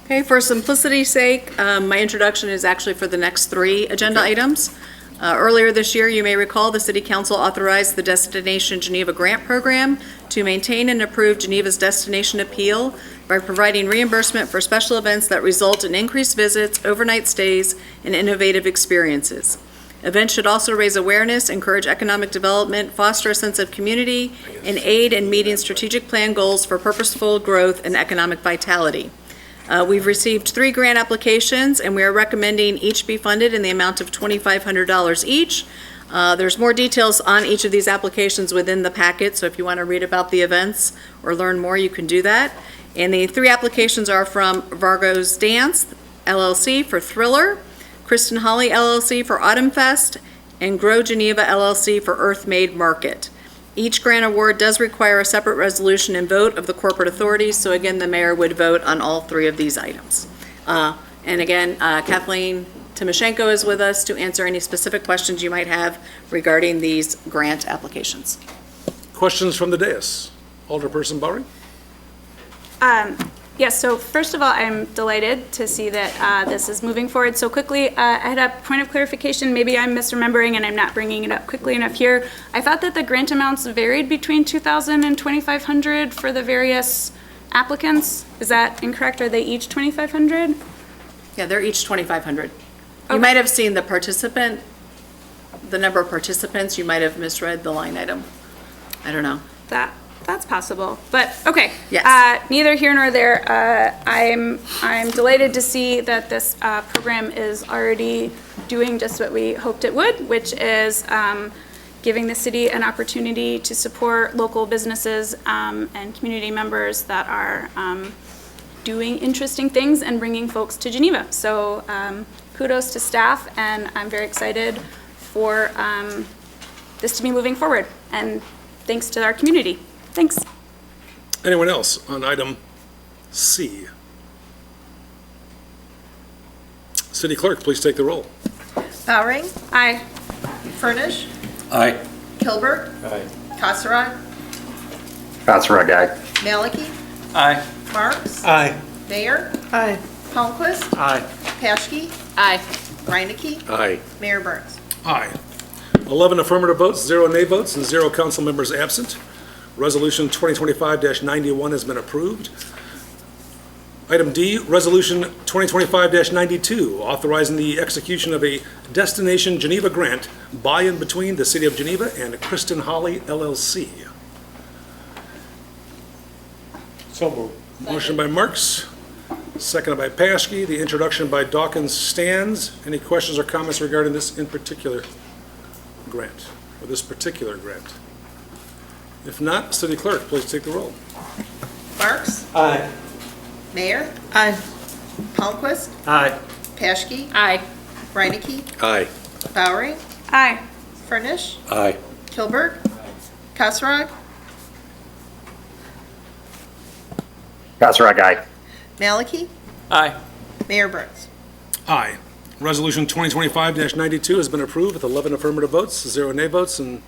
Okay, for simplicity's sake, my introduction is actually for the next 3 agenda items. Earlier this year, you may recall, the City Council authorized the Destination Geneva Grant Program to maintain and approve Geneva's destination appeal by providing reimbursement for special events that result in increased visits, overnight stays, and innovative experiences. Events should also raise awareness, encourage economic development, foster a sense of community, and aid in meeting strategic plan goals for purposeful growth and economic vitality. We've received 3 grant applications, and we are recommending each be funded in the amount of $2,500 each. There's more details on each of these applications within the packet, so if you want to read about the events or learn more, you can do that. And the 3 applications are from Vargo's Dance LLC for Thriller, Kristen Holly LLC for Autumn Fest, and Grow Geneva LLC for Earth Made Market. Each grant award does require a separate resolution and vote of the corporate authorities, so again, the mayor would vote on all 3 of these items. And again, Kathleen Timoshenko is with us to answer any specific questions you might have regarding these grant applications. Questions from the dais? Alderperson Bowering? Yes, so first of all, I'm delighted to see that this is moving forward so quickly. I had a point of clarification. Maybe I'm misremembering and I'm not bringing it up quickly enough here. I thought that the grant amounts varied between $2,000 and $2,500 for the various applicants. Is that incorrect? Are they each $2,500? Yeah, they're each $2,500. You Okay. might have seen the number of participants, you might have misread the line item. I don't know. That's possible, but okay. Yes. Neither here nor there. I'm delighted to see that this program is already doing just what we hoped it would, which is giving the city an opportunity to support local businesses and community members that are doing interesting things and bringing folks to Geneva. So kudos to staff, and I'm very excited for this to be moving forward. And thanks to our community. Thanks. Anyone else on item C? City clerk, please take the roll. Bowering. Aye. Furnish. Aye. Kilberg. Aye. Kasserag. Kasserag, aye. Maliki. Aye. Marks. Aye. Mayor. Aye. Palmquist. Aye. Paschke. Aye. Reinecke. Aye. Mayor Burns. Aye. 11 affirmative votes, 0 nay votes, and 0 council members absent. Resolution 2025-91 has been approved. Item D, Resolution 2025-92, authorizing the execution of a Destination Geneva grant by and between the City of Geneva and Kristen Holly LLC. So moved. Motion by Marks, seconded by Paschke. The introduction by Dawkins stands. Any questions or comments regarding this in particular grant, or this particular grant? If not, City Clerk, please take the roll. Marks. Aye. Mayor. Aye. Palmquist. Aye. Paschke. Aye. Reinecke. Aye. Bowering. Aye. Furnish. Aye. Kilberg. Kasserag. Kasserag, aye. Maliki. Aye. Mayor Burns. Aye. Resolution 2025-92 has been approved with 11 affirmative votes, 0 nay votes, and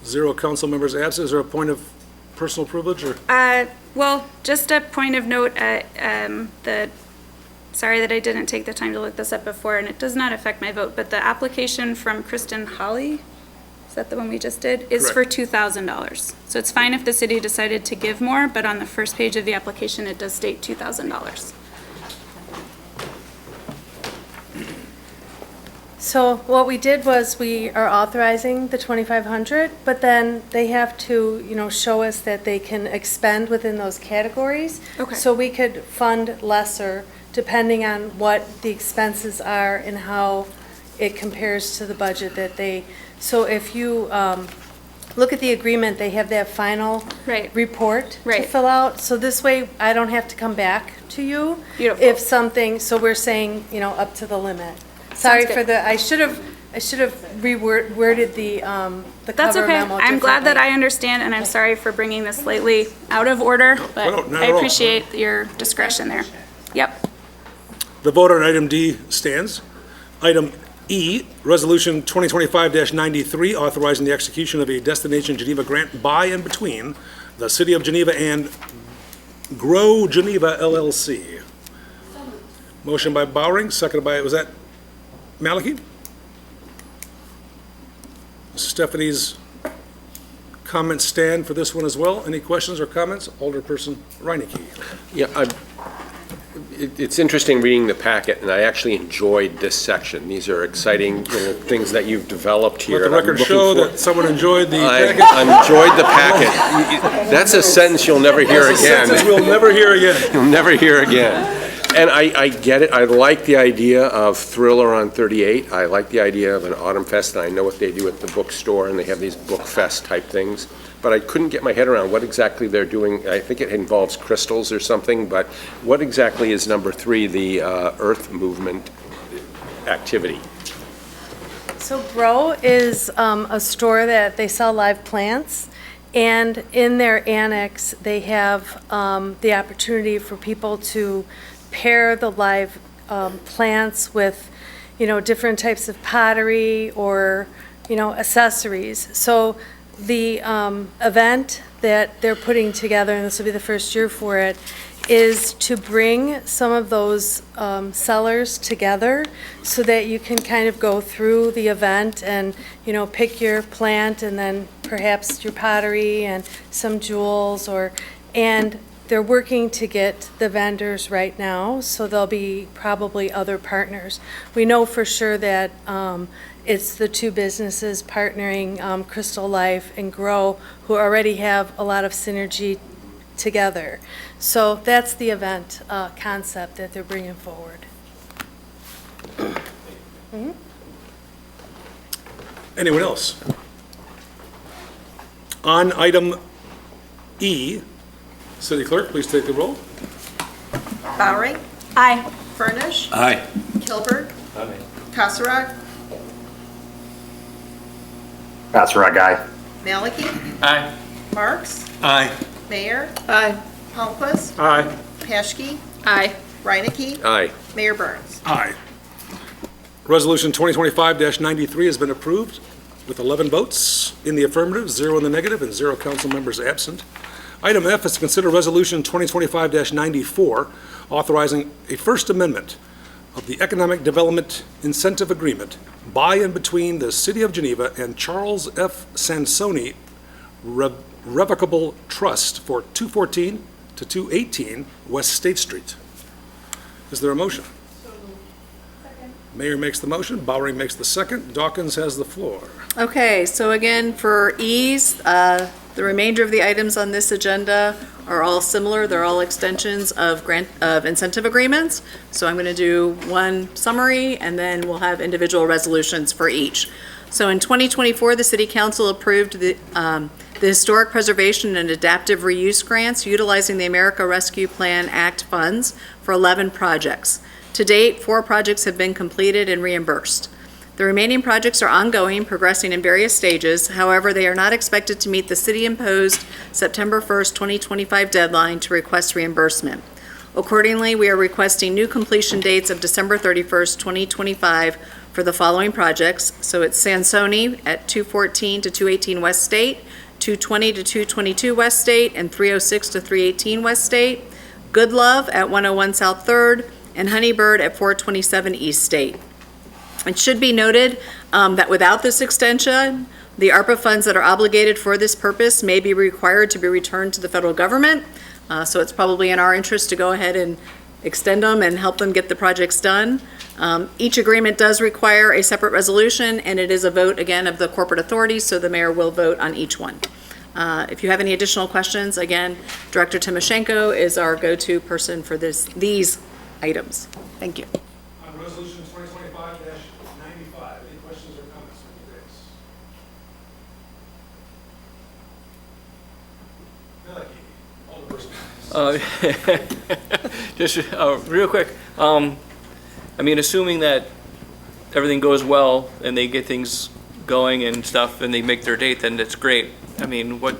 0 council members absent. Is there a point of personal privilege, or? Well, just a point of note, sorry that I didn't take the time to look this up before, and it does not affect my vote, but the application from Kristen Holly, is that the one we just did, is for $2,000. So it's fine if the city decided to give more, but on the first page of the application, it does state $2,000. So what we did was we are authorizing the 2,500, but then they have to, show us that they can expend within those categories. Okay. So we could fund lesser depending on what the expenses are and how it compares to the budget that they, so if you look at the agreement, they have that final report to Right. fill out. So this way, I don't have to come back to you. Beautiful. If something, so we're saying, up to the limit. Sorry good. for the, I should have reworded the That's cover okay. memo I'm glad that differently. I understand, and I'm sorry for bringing this slightly out of order, no, but not I at all. appreciate your discretion there. Yep. The vote on item D stands. Item E, Resolution 2025-93, authorizing the execution of a Destination Geneva grant by and between the City of Geneva and Grow Geneva LLC. Motion by Bowering, seconded by, was that Maliki? Stephanie's comments stand for this one as well. Any questions or comments? Alderperson Reinecke. Yeah, it's interesting reading the packet, and I actually enjoyed this section. These are exciting, things that you've developed here. Let the and I'm record looking show for- that someone enjoyed the I packet. enjoyed the packet. That's a sentence you'll never hear That's a again. sentence we'll never hear again. You'll never hear again. And I get it. I like the idea of Thriller on 38. I like the idea of an Autumn Fest, and I know what they do at the bookstore, and they have these book fest type things. But I couldn't get my head around what exactly they're doing. I think it involves crystals or something, but what exactly is number 3, the Earth Movement activity? So Grow is a store that they sell live plants, and in their annex, they have the opportunity for people to pair the live plants with, different types of pottery or, accessories. So the event that they're putting together, and this will be the first year for it, is to bring some of those sellers together so that you can kind of go through the event and, pick your plant and then perhaps your pottery and some jewels and they're working to get the vendors right now, so there'll be probably other partners. We know for sure that it's the two businesses partnering, Crystal Life and Grow, who already have a lot of synergy together. So that's the event concept that they're bringing forward. Anyone else? On item E, City Clerk, please take the roll. Bowering, Aye. Furnish, Aye. Kilberg, Kasserag, Kasserag, aye. Maliki, Aye. Marks, Aye. Mayor, Aye. Palmquist, Aye. Paschke, Aye. Reinecke, Aye. Mayor Burns. Aye. Resolution 2025-93 has been approved with 11 votes in the affirmative, 0 in the negative, and 0 council members absent. Item F is to consider Resolution 2025-94, authorizing a First Amendment of the Economic Development Incentive Agreement by and between the City of Geneva and Charles F. Sansoni Revocable Trust for 214 to 218 West State Street. Is there a motion? Mayor makes the motion, Bowering makes the second, Dawkins has the floor. Okay, so again, for ease, the remainder of the items on this agenda are all similar. They're all extensions of incentive agreements. So I'm going to do one summary, and then we'll have individual resolutions for each. So in 2024, the City Council approved the Historic Preservation and Adaptive Reuse Grants utilizing the America Rescue Plan Act funds for 11 projects. To date, 4 projects have been completed and reimbursed. The remaining projects are ongoing, progressing in various stages. However, they are not expected to meet the city-imposed September 1st, 2025 deadline to request reimbursement. Accordingly, we are requesting new completion dates of December 31st, 2025 for the following projects. So it's Sansoni at 214 to 218 West State, 220 to 222 West State, and 306 to 318 West State. Good Love at 101 South 3rd, and Honeybird at 427 East State. It should be noted that without this extension, the ARPA funds that are obligated for this purpose may be required to be returned to the federal government. So it's probably in our interest to go ahead and extend them and help them get the projects done. Each agreement does require a separate resolution, and it is a vote, again, of the corporate authorities, so the mayor will vote on each one. If you have any additional questions, again, Director Timoshenko is our go-to person for these items. Thank you. On Resolution 2025-95, any questions or comments from you guys? Just real quick, I mean, assuming that everything goes well and they get things going and stuff and they make their date, then that's great. I mean, what,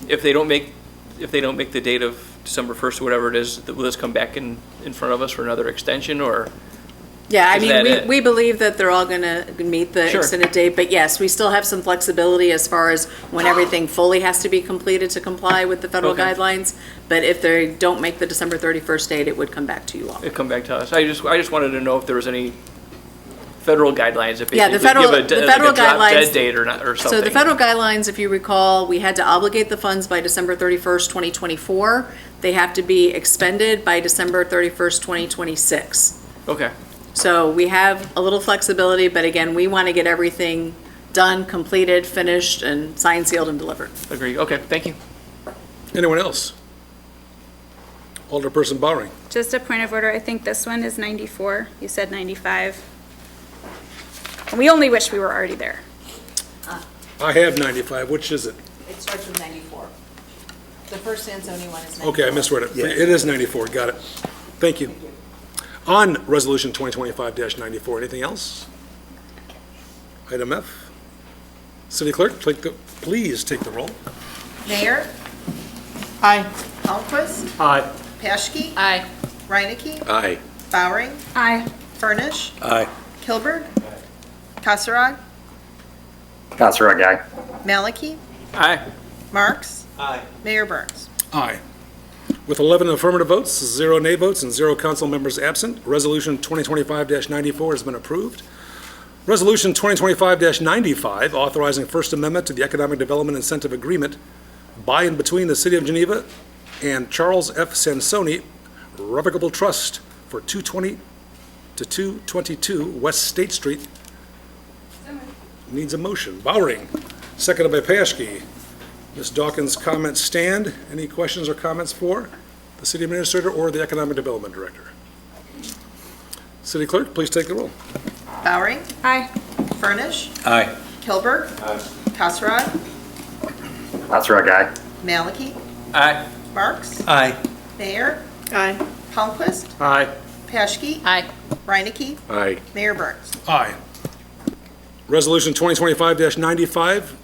if they don't make the date of December 1st or whatever it is, will this come back in front of us for another extension, or? Yeah, I Is that mean, it? we believe that they're all going to meet the Sure. extended date, but yes, we still have some flexibility as far as when everything fully has to be completed to comply with the federal Okay. guidelines. But if they don't make the December 31st date, it would come back to you all. It come back to us. I just wanted to know if there was any federal guidelines that Yeah, the basically federal- give the like federal a drop guidelines- dead date or not, or something. So the federal guidelines, if you recall, we had to obligate the funds by December 31st, 2024. They have to be expended by December 31st, 2026. Okay, So we have a little flexibility, but again, we want to get everything done, completed, finished, and signed, sealed, and delivered. agree. Okay, thank you. Anyone else? Alderperson Bowering. Just a point of order, I think this one is 94. You said 95. And we only wish we were already there. I have 95. Which is it? It starts with 94. The first Sansoni one is 94. Okay, I misread it. It is 94. Got it. Thank you. On Resolution 2025-94, anything else? Item F. City Clerk, please take the roll. Mayor, Aye. Palmquist, Aye. Paschke, Aye. Reinecke, Aye. Bowering, Aye. Furnish, Aye. Kilberg, Kasserag, Kasserag, aye. Maliki, Aye. Marks. Aye. Mayor Burns. Aye. With 11 affirmative votes, 0 nay votes, and 0 council members absent, Resolution 2025-94 has been approved. Resolution 2025-95, authorizing First Amendment to the Economic Development Incentive Agreement by and between the City of Geneva and Charles F. Sansoni Revocable Trust for 220 to 222 West State Street. Needs a motion. Bowering, seconded by Paschke. Ms. Dawkins' comments stand. Any questions or comments for the City Administrator or the Economic Development Director? City Clerk, please take the roll. Bowering, Aye. Furnish, Aye. Kilberg, Kasserag, Kasserag, aye. Maliki, Aye. Marks, Aye. Mayor, Aye. Palmquist, Aye. Paschke, Aye. Reinecke, Aye. Mayor Burns. Aye. Resolution 2025-95,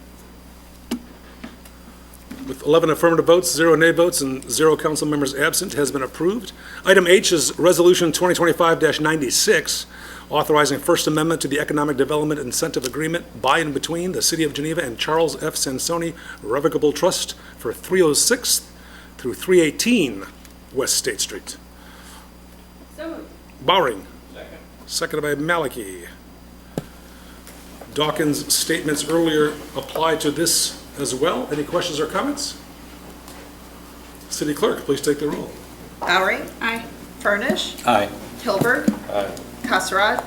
with 11 affirmative votes, 0 nay votes, and 0 council members absent, has been approved. Item H is Resolution 2025-96, authorizing First Amendment to the Economic Development Incentive Agreement by and between the City of Geneva and Charles F. Sansoni Revocable Trust for 306th through 318 West State Street. So moved. Bowering. Seconded by Maliki. Dawkins' statements earlier apply to this as well. Any questions or comments? City Clerk, please take the roll. Bowering, Aye. Furnish, Aye. Kilberg, Kasserag,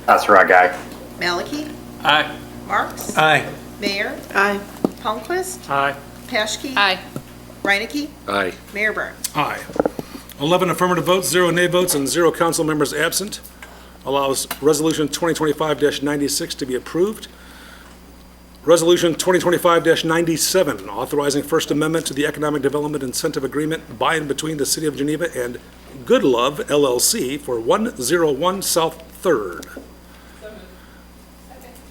Kasserag, aye. Maliki, Aye. Marks, Aye. Mayor, Aye. Palmquist, Aye. Paschke, Aye. Reinecke, Aye. Mayor Burns. Aye. 11 affirmative votes, 0 nay votes, and 0 council members absent allows Resolution 2025-96 to be approved. Resolution 2025-97, authorizing First Amendment to the Economic Development Incentive Agreement by and between the City of Geneva and Good Love LLC for 101 South 3rd.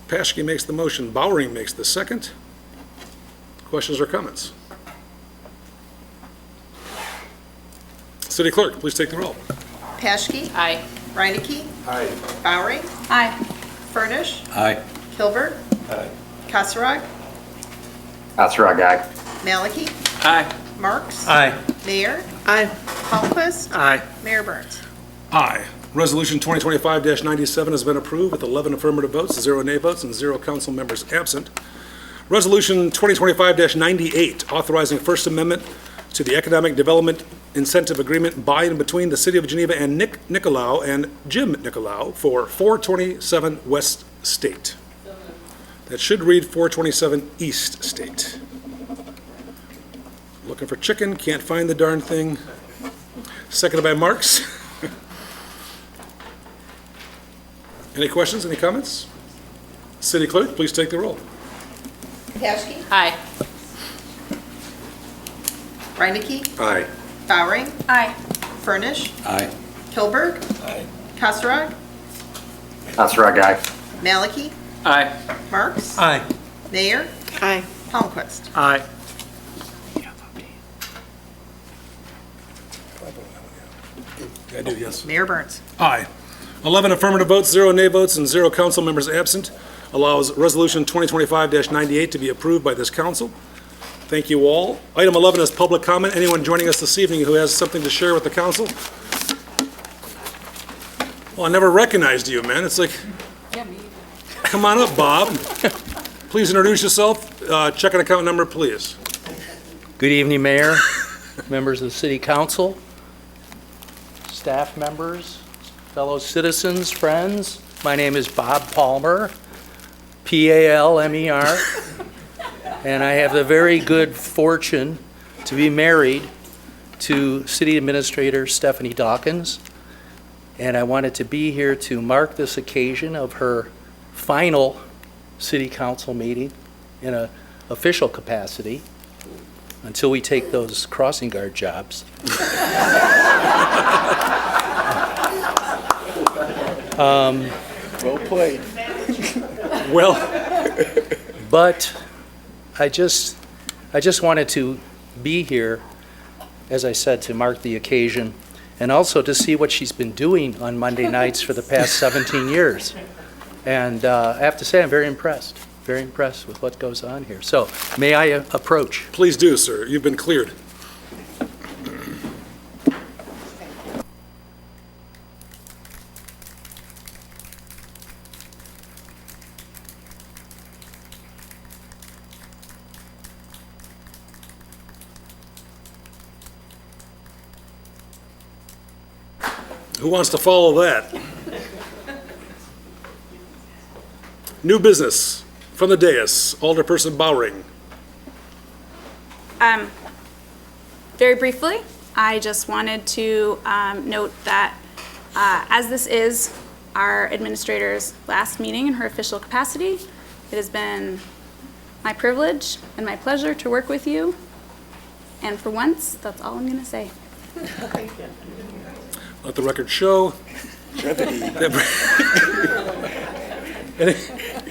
Paschke makes the motion. Bowering makes the second. Questions or comments? City Clerk, please take the roll. Paschke, Aye. Reinecke, Bowering, Aye. Furnish, Aye. Kilberg, Kasserag, Kasserag, aye. Maliki, Aye. Marks, Aye. Mayor, Aye. Palmquist, Aye. Mayor Burns. Aye. Resolution 2025-97 has been approved with 11 affirmative votes, 0 nay votes, and 0 council members absent. Resolution 2025-98, authorizing First Amendment to the Economic Development incentive agreement by and between the City of Geneva and Nick Nicolau and Jim Nicolau for 427 West State. That should read 427 East State. Looking for chicken, can't find the darn thing. Seconded by Marks. Any questions, any comments? City Clerk, please take the roll. Paschke? Aye. Reinecke? Aye. Bowering? Aye. Furnish? Aye. Kilberg? Aye. Kasserag? Kasserag, aye. Maliki? Aye. Marks? Aye. Mayor? Aye. Palmquist? Aye. I do, yes. Mayor Burns? Aye. 11 affirmative votes, 0 nay votes, and 0 council members absent allows Resolution 2025-98 to be approved by this council. Thank you all. Item 11 is public comment. Anyone joining us this evening who has something to share with the council? Well, I never recognized you, man. It's like, come on up, Bob. Please introduce yourself. Checking account number, please. Good evening, Mayor, members of the City Council, staff members, fellow citizens, friends. My name is Bob Palmer, Palmer, and I have the very good fortune to be married to City Administrator Stephanie Dawkins, and I wanted to be here to mark this occasion of her final City Council meeting in an official capacity until we take those crossing guard jobs. Well played. Well, but I just wanted to be here, as I said, to mark the occasion and also to see what she's been doing on Monday nights for the past 17 years. And I have to say, I'm very impressed with what goes on here. So may I approach? please do, sir. You've been cleared. Who wants to follow that? New business from the dais, Alderperson Bowring. Very briefly, I just wanted to note that as this is our administrator's last meeting in her official capacity, it has been my privilege and my pleasure to work with you. And for once, that's all I'm going to say. Let the record show.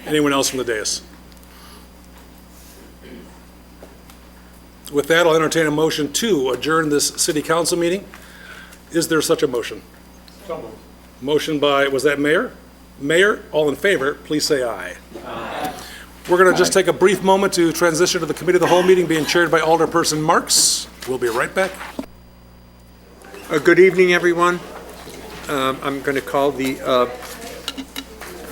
Anyone else from the dais? With that, I'll entertain a motion to adjourn this city council meeting. Is there such a motion? So moved. Motion by, was that Mayor? Mayor, all in favor, please say aye. Aye. We're going to just take a brief moment to transition to the committee of the whole meeting being chaired by Alderperson Marks. We'll be right back. Good evening, everyone. I'm going to call the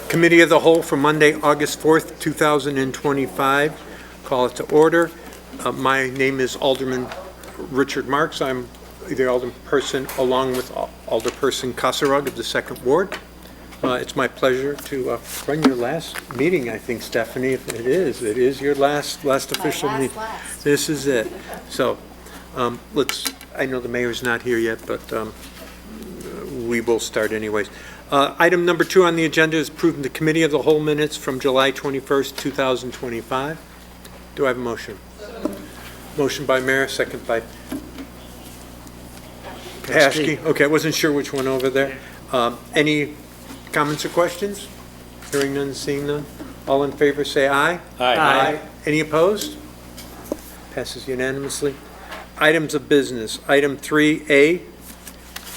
Committee of the Whole for Monday, August 4th, 2025. Call it to order. My name is Alderman Richard Marks. I'm the alderperson along with Alderperson Kasserag of the 2nd Ward. It's my pleasure to run your last meeting, I think, Stephanie. If it is your last official meeting. This is it. So I know the mayor's not here yet, but we will start anyways. Item number 2 on the agenda is approving the Committee of the Whole minutes from July 21st, 2025. Do I have a motion? Motion by Mayor, second by Paschke. Okay, I wasn't sure which one over there. Any comments or questions? Hearing none, seeing none. All in favor say aye. Aye. Any opposed? Passes unanimously. Items of business. Item 3A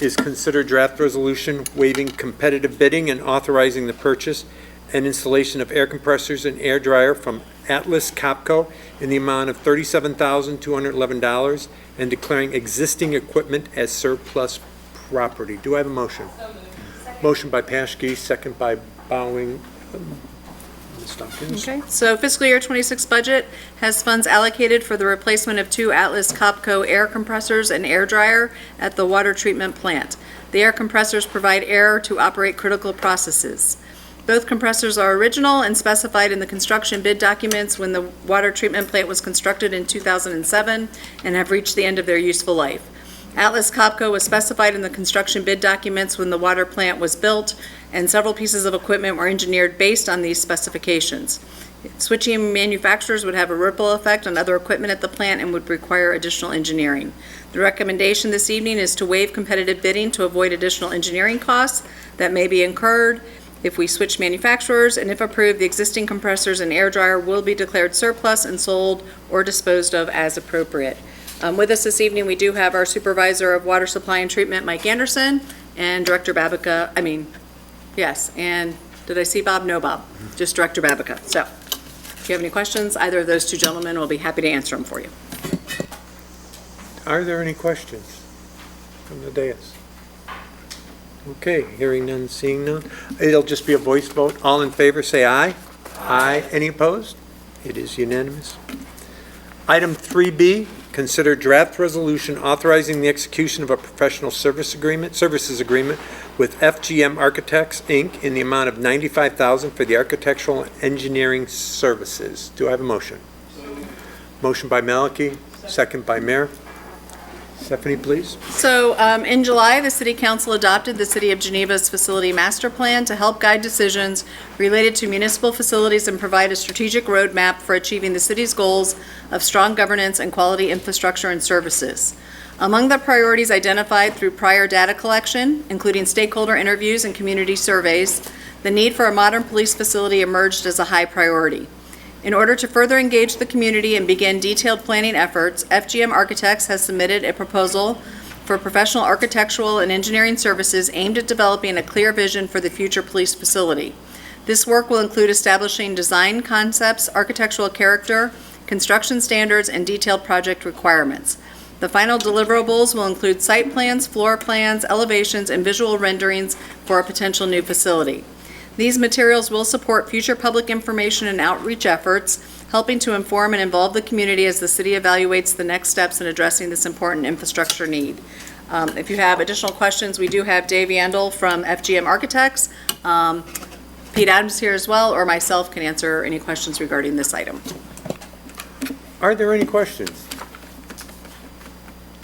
is consider draft resolution waiving competitive bidding and authorizing the purchase and installation of air compressors and air dryer from Atlas Copco in the amount of $37,211 and declaring existing equipment as surplus property. Do I have a motion? Motion by Paschke, second by Bowing. Ms. Dawkins. Okay, so fiscal year '26 budget has funds allocated for the replacement of 2 Atlas Copco air compressors and air dryer at the water treatment plant. The air compressors provide air to operate critical processes. Both compressors are original and specified in the construction bid documents when the water treatment plant was constructed in 2007 and have reached the end of their useful life. Atlas Copco was specified in the construction bid documents when the water plant was built, and several pieces of equipment were engineered based on these specifications. Switching manufacturers would have a ripple effect on other equipment at the plant and would require additional engineering. The recommendation this evening is to waive competitive bidding to avoid additional engineering costs that may be incurred if we switch manufacturers, and if approved, the existing compressors and air dryer will be declared surplus and sold or disposed of as appropriate. With us this evening, we do have our Supervisor of Water Supply and Treatment, Mike Anderson, and Director Babica, and did I see Bob? No, Bob, just Director Babica. So, if you have any questions, either of those two gentlemen will be happy to answer them for you. Are there any questions from the dais? Okay, hearing none, seeing none. It'll just be a voice vote. All in favor, say aye. Aye. Any opposed? It is unanimous. Item 3B, consider draft resolution authorizing the execution of a professional services agreement with FGM Architects, Inc. in the amount of $95,000 for the architectural and engineering services. Do I have a motion? Motion by Maliki, second by Mayor. Stephanie, please. So in July, the City Council adopted the City of Geneva's Facility Master Plan to help guide decisions related to municipal facilities and provide a strategic roadmap for achieving the city's goals of strong governance and quality infrastructure and services. Among the priorities identified through prior data collection, including stakeholder interviews and community surveys, the need for a modern police facility emerged as a high priority. In order to further engage the community and begin detailed planning efforts, FGM Architects has submitted a proposal for professional architectural and engineering services aimed at developing a clear vision for the future police facility. This work will include establishing design concepts, architectural character, construction standards, and detailed project requirements. The final deliverables will include site plans, floor plans, elevations, and visual renderings for a potential new facility. These materials will support future public information and outreach efforts, helping to inform and involve the community as the city evaluates the next steps in addressing this important infrastructure need. If you have additional questions, we do have Dave Yandel from FGM Architects. Pete Adams here as well, or myself can answer any questions regarding this item. Are there any questions?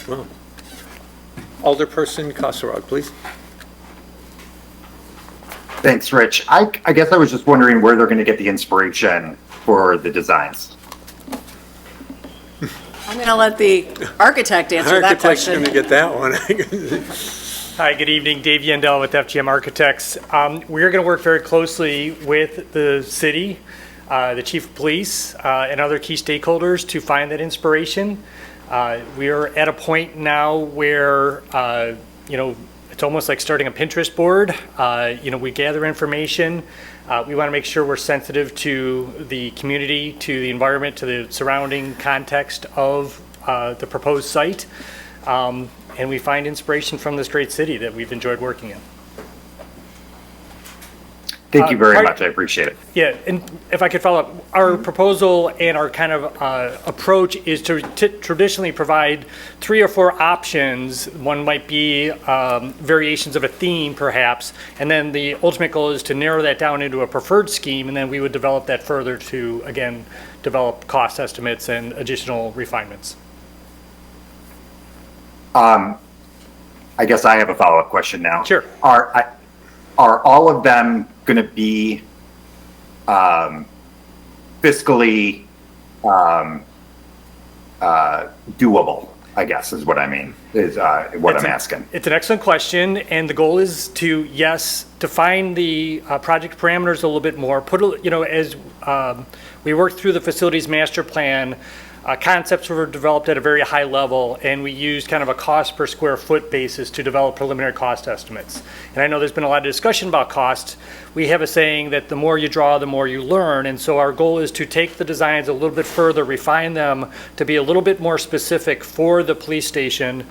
Well, Alderperson Kasserag, please. Thanks, Rich. I guess I was just wondering where they're going to get the inspiration for the designs. I'm going to let the architect answer that question. Architect's going to get that one. Hi, good evening. Dave Yandel with FGM Architects. We're going to work very closely with the city, the chief of police, and other key stakeholders to find that inspiration. We are at a point now where, it's almost like starting a Pinterest board. We gather information. We want to make sure we're sensitive to the community, to the environment, to the surrounding context of the proposed site. And we find inspiration from this great city that we've enjoyed working in. Thank you very much. I appreciate it. Yeah, and if I could follow up, our proposal and our kind of approach is to traditionally provide 3 or 4 options. One might be variations of a theme, perhaps, and then the ultimate goal is to narrow that down into a preferred scheme, and then we would develop that further to, again, develop cost estimates and additional refinements. I guess I have a follow-up question now. Sure. Are all of them going to be fiscally doable, I guess is what I mean, is what I'm asking. It's an excellent question, and the goal is to, yes, define the project parameters a little bit more. As we work through the facilities master plan, concepts were developed at a very high level, and we used kind of a cost per square foot basis to develop preliminary cost estimates. And I know there's been a lot of discussion about cost. We have a saying that the more you draw, the more you learn. And so our goal is to take the designs a little bit further, refine them to be a little bit more specific for the police station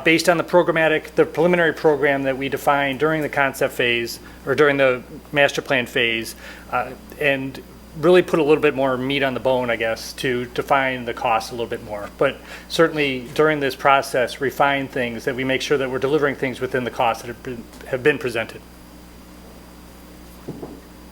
based on the preliminary program that we defined during the concept phase or during the master plan phase. And really put a little bit more meat on the bone, I guess, to define the cost a little bit more. But certainly during this process, refine things, that we make sure that we're delivering things within the costs that have been presented.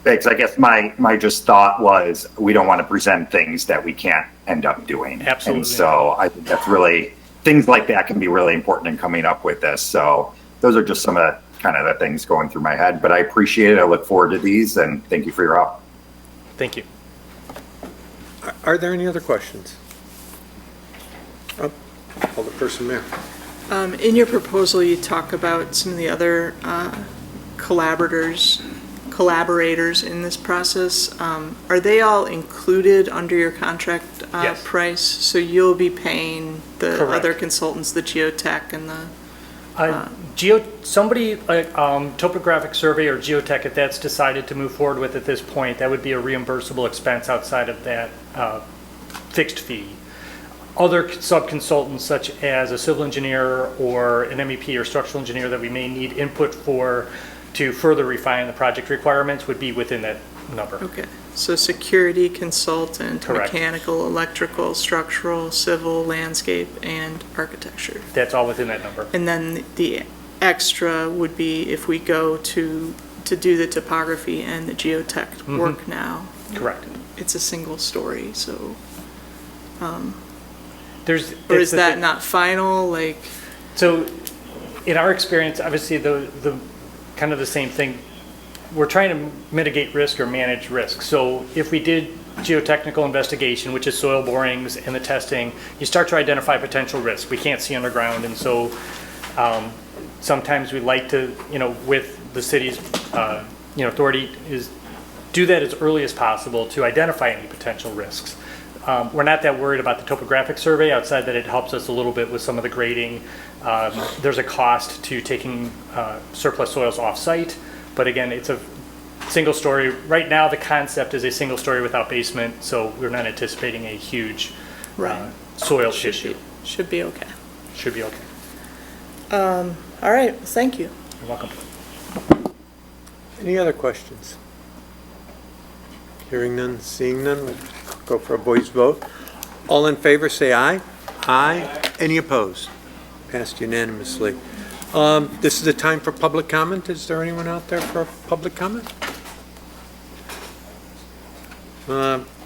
Thanks. I guess my just thought was we don't want to present things that we can't end up doing. Absolutely. And so I think that's really, things like that can be really important in coming up with this. So those are just some of the things going through my head, but I appreciate it. I look forward to these and thank you for your help. Thank you. Are there any other questions? Oh, Alderperson Mayor. In your proposal, you talk about some of the other collaborators in this process. Are they all included under your contract Yes. price? So you'll be paying the Correct. other consultants, the geotech and the... Somebody like topographic survey or geotech, if that's decided to move forward with at this point, that would be a reimbursable expense outside of that fixed fee. Other sub-consultants such as a civil engineer or an MEP or structural engineer that we may need input for to further refine the project requirements would be within that number. Okay, so security consultant, Correct. mechanical, electrical, structural, civil, landscape, and architecture. That's all within that number. And then the extra would be if we go to do the topography and the geotech work now. Correct. It's a single story, so, or It's is the that thing- not final, like? So, in our experience, obviously the kind of the same thing. We're trying to mitigate risk or manage risk. So if we did geotechnical investigation, which is soil borings and the testing, you start to identify potential risks. We can't see underground, and so sometimes we like to, with the city's, authority, is do that as early as possible to identify any potential risks. We're not that worried about the topographic survey outside that it helps us a little bit with some of the grading. There's a cost to taking surplus soils off-site, but again, it's a single story. Right now, the concept is a single story without basement, so we're not anticipating a huge soil issue. Should be okay. Should be okay. All right, thank you. You're welcome. Any other questions? Hearing none, seeing none, we'll go for a voice vote. All in favor, say aye. Aye. Any opposed? Passed unanimously. This is the time for public comment. Is there anyone out there for public comment?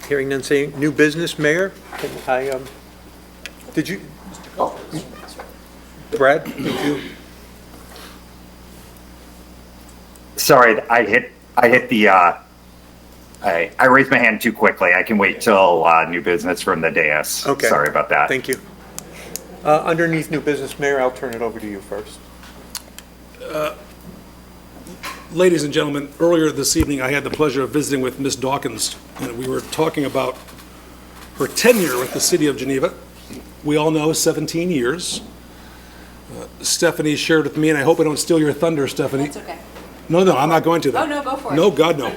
Hearing none, saying new business, Mayor. Did you? Brad, did you? Sorry, I hit the, I raised my hand too quickly. I can wait till new business from the dais. Okay. Sorry about that. Thank you. Underneath new business, Mayor, I'll turn it over to you first. Ladies and gentlemen, earlier this evening, I had the pleasure of visiting with Ms. Dawkins, and we were talking about her tenure with the city of Geneva. We all know 17 years. Stephanie shared with me, and I hope I don't steal your thunder, Stephanie. That's okay. No, I'm not going to. Oh, no, go for it. No, God, no.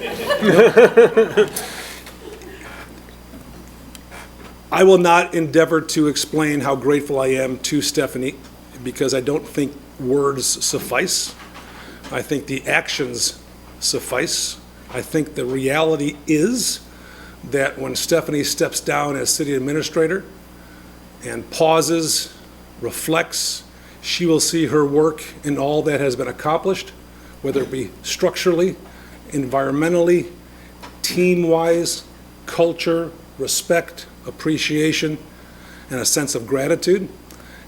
I will not endeavor to explain how grateful I am to Stephanie, because I don't think words suffice. I think the actions suffice. I think the reality is that when Stephanie steps down as city administrator and pauses, reflects, she will see her work in all that has been accomplished, whether it be structurally, environmentally, team-wise, culture, respect, appreciation, and a sense of gratitude.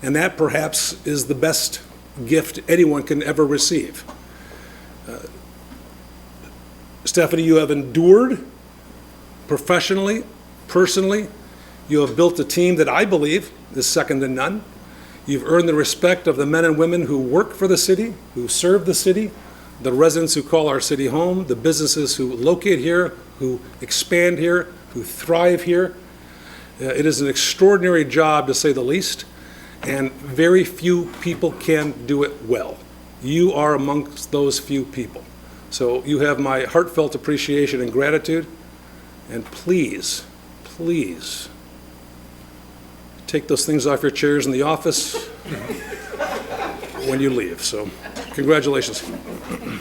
And that perhaps is the best gift anyone can ever receive. Stephanie, you have endured professionally, personally. You have built a team that I believe is second to none. You've earned the respect of the men and women who work for the city, who serve the city, the residents who call our city home, the businesses who locate here, who expand here, who thrive here. It is an extraordinary job, to say the least, and very few people can do it well. You are amongst those few people. So you have my heartfelt appreciation and gratitude, and please, please, take those things off your chairs in the office when you leave. So congratulations. Any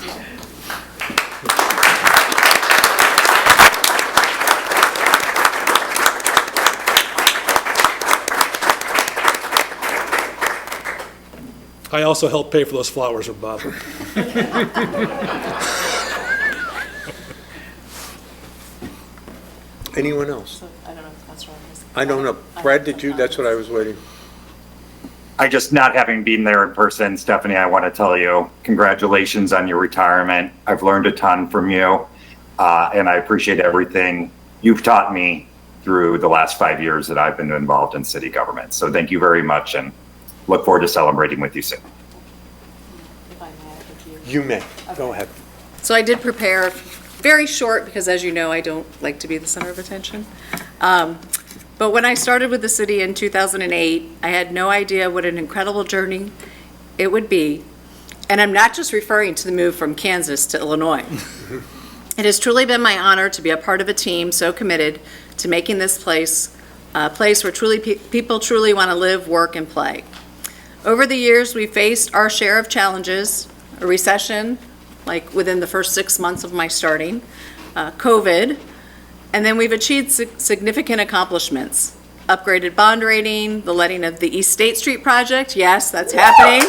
I also helped pay for those flowers for Bob. Anyone else? I don't know if that's wrong. I don't know. Brad, did you? That's what I was waiting. I just, not having been there in person, Stephanie, I want to tell you, congratulations on your retirement. I've learned a ton from you, and I appreciate everything you've taught me through the last 5 years that I've been involved in city government. So thank you very much, and look forward to celebrating with you soon. You may. Go ahead. So I did prepare very short because, as you know, I don't like to be the center of attention. But when I started with the city in 2008, I had no idea what an incredible journey it would be. And I'm not just referring to the move from Kansas to Illinois. It has truly been my honor to be a part of a team so committed to making this place a place where people truly want to live, work, and play. Over the years, we've faced our share of challenges, a recession, like within the first 6 months of my starting, COVID, and then we've achieved significant accomplishments. Upgraded bond rating, the letting of the East State Street project, yes, that's happening.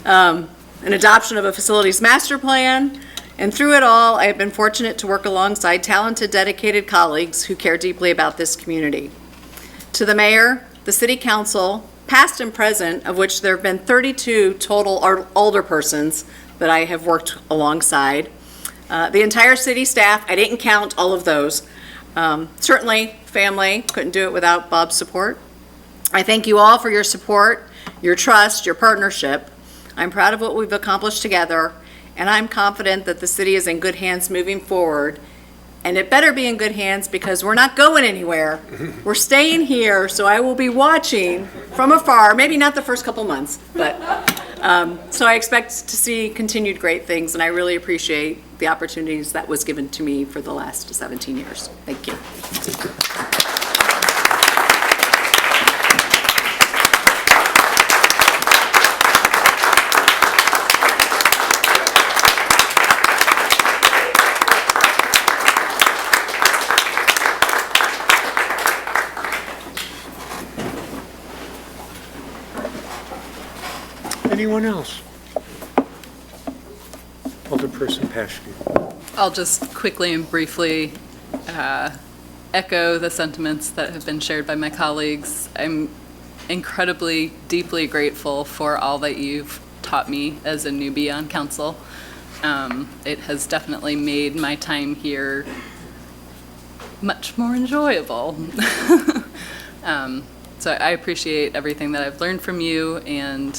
An adoption of a facilities master plan, and through it all, I have been fortunate to work alongside talented, dedicated colleagues who care deeply about this community. To the mayor, the city council, past and present, of which there have been 32 total older persons that I have worked alongside. The entire city staff, I didn't count all of those. Certainly, family, couldn't do it without Bob's support. I thank you all for your support, your trust, your partnership. I'm proud of what we've accomplished together, and I'm confident that the city is in good hands moving forward. And it better be in good hands because we're not going anywhere. We're staying here, so I will be watching from afar, maybe not the first couple months, but so I expect to see continued great things, and I really appreciate the opportunities that was given to me for the last 17 years. Thank you. Anyone else? Alderperson Paschke. I'll just quickly and briefly echo the sentiments that have been shared by my colleagues. I'm incredibly, deeply grateful for all that you've taught me as a newbie on council. It has definitely made my time here much more enjoyable. So I appreciate everything that I've learned from you, and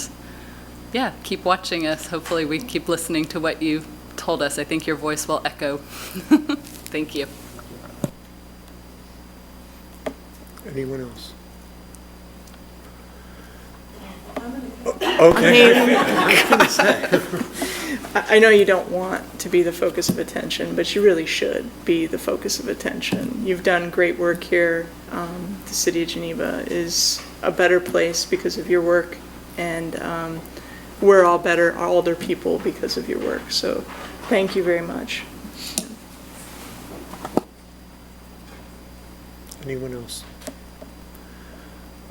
yeah, keep watching us. Hopefully we keep listening to what you told us. I think your voice will echo. Thank you. Anyone else? Okay. I know you don't want to be the focus of attention, but you really should be the focus of attention. You've done great work here. The city of Geneva is a better place because of your work, and we're all better, older people, because of your work. So thank you very much. Anyone else?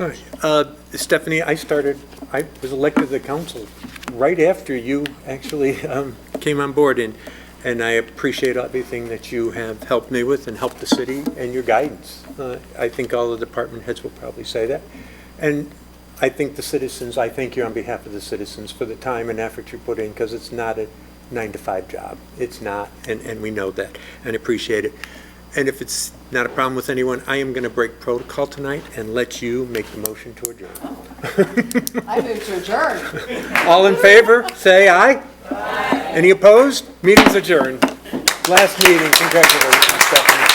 All right. Stephanie, I was elected to the council right after you actually came on board, and I appreciate everything that you have helped me with and helped the city and your guidance. I think all the department heads will probably say that. And I think the citizens, I thank you on behalf of the citizens for the time and effort you put in, because it's not a 9-to-5 job. It's not, and we know that, and appreciate it. And if it's not a problem with anyone, I am going to break protocol tonight and let you make the motion to adjourn. I move to adjourn. All in favor, say aye. Aye. Any opposed? Meeting's adjourned. Last meeting. Congratulations, Stephanie.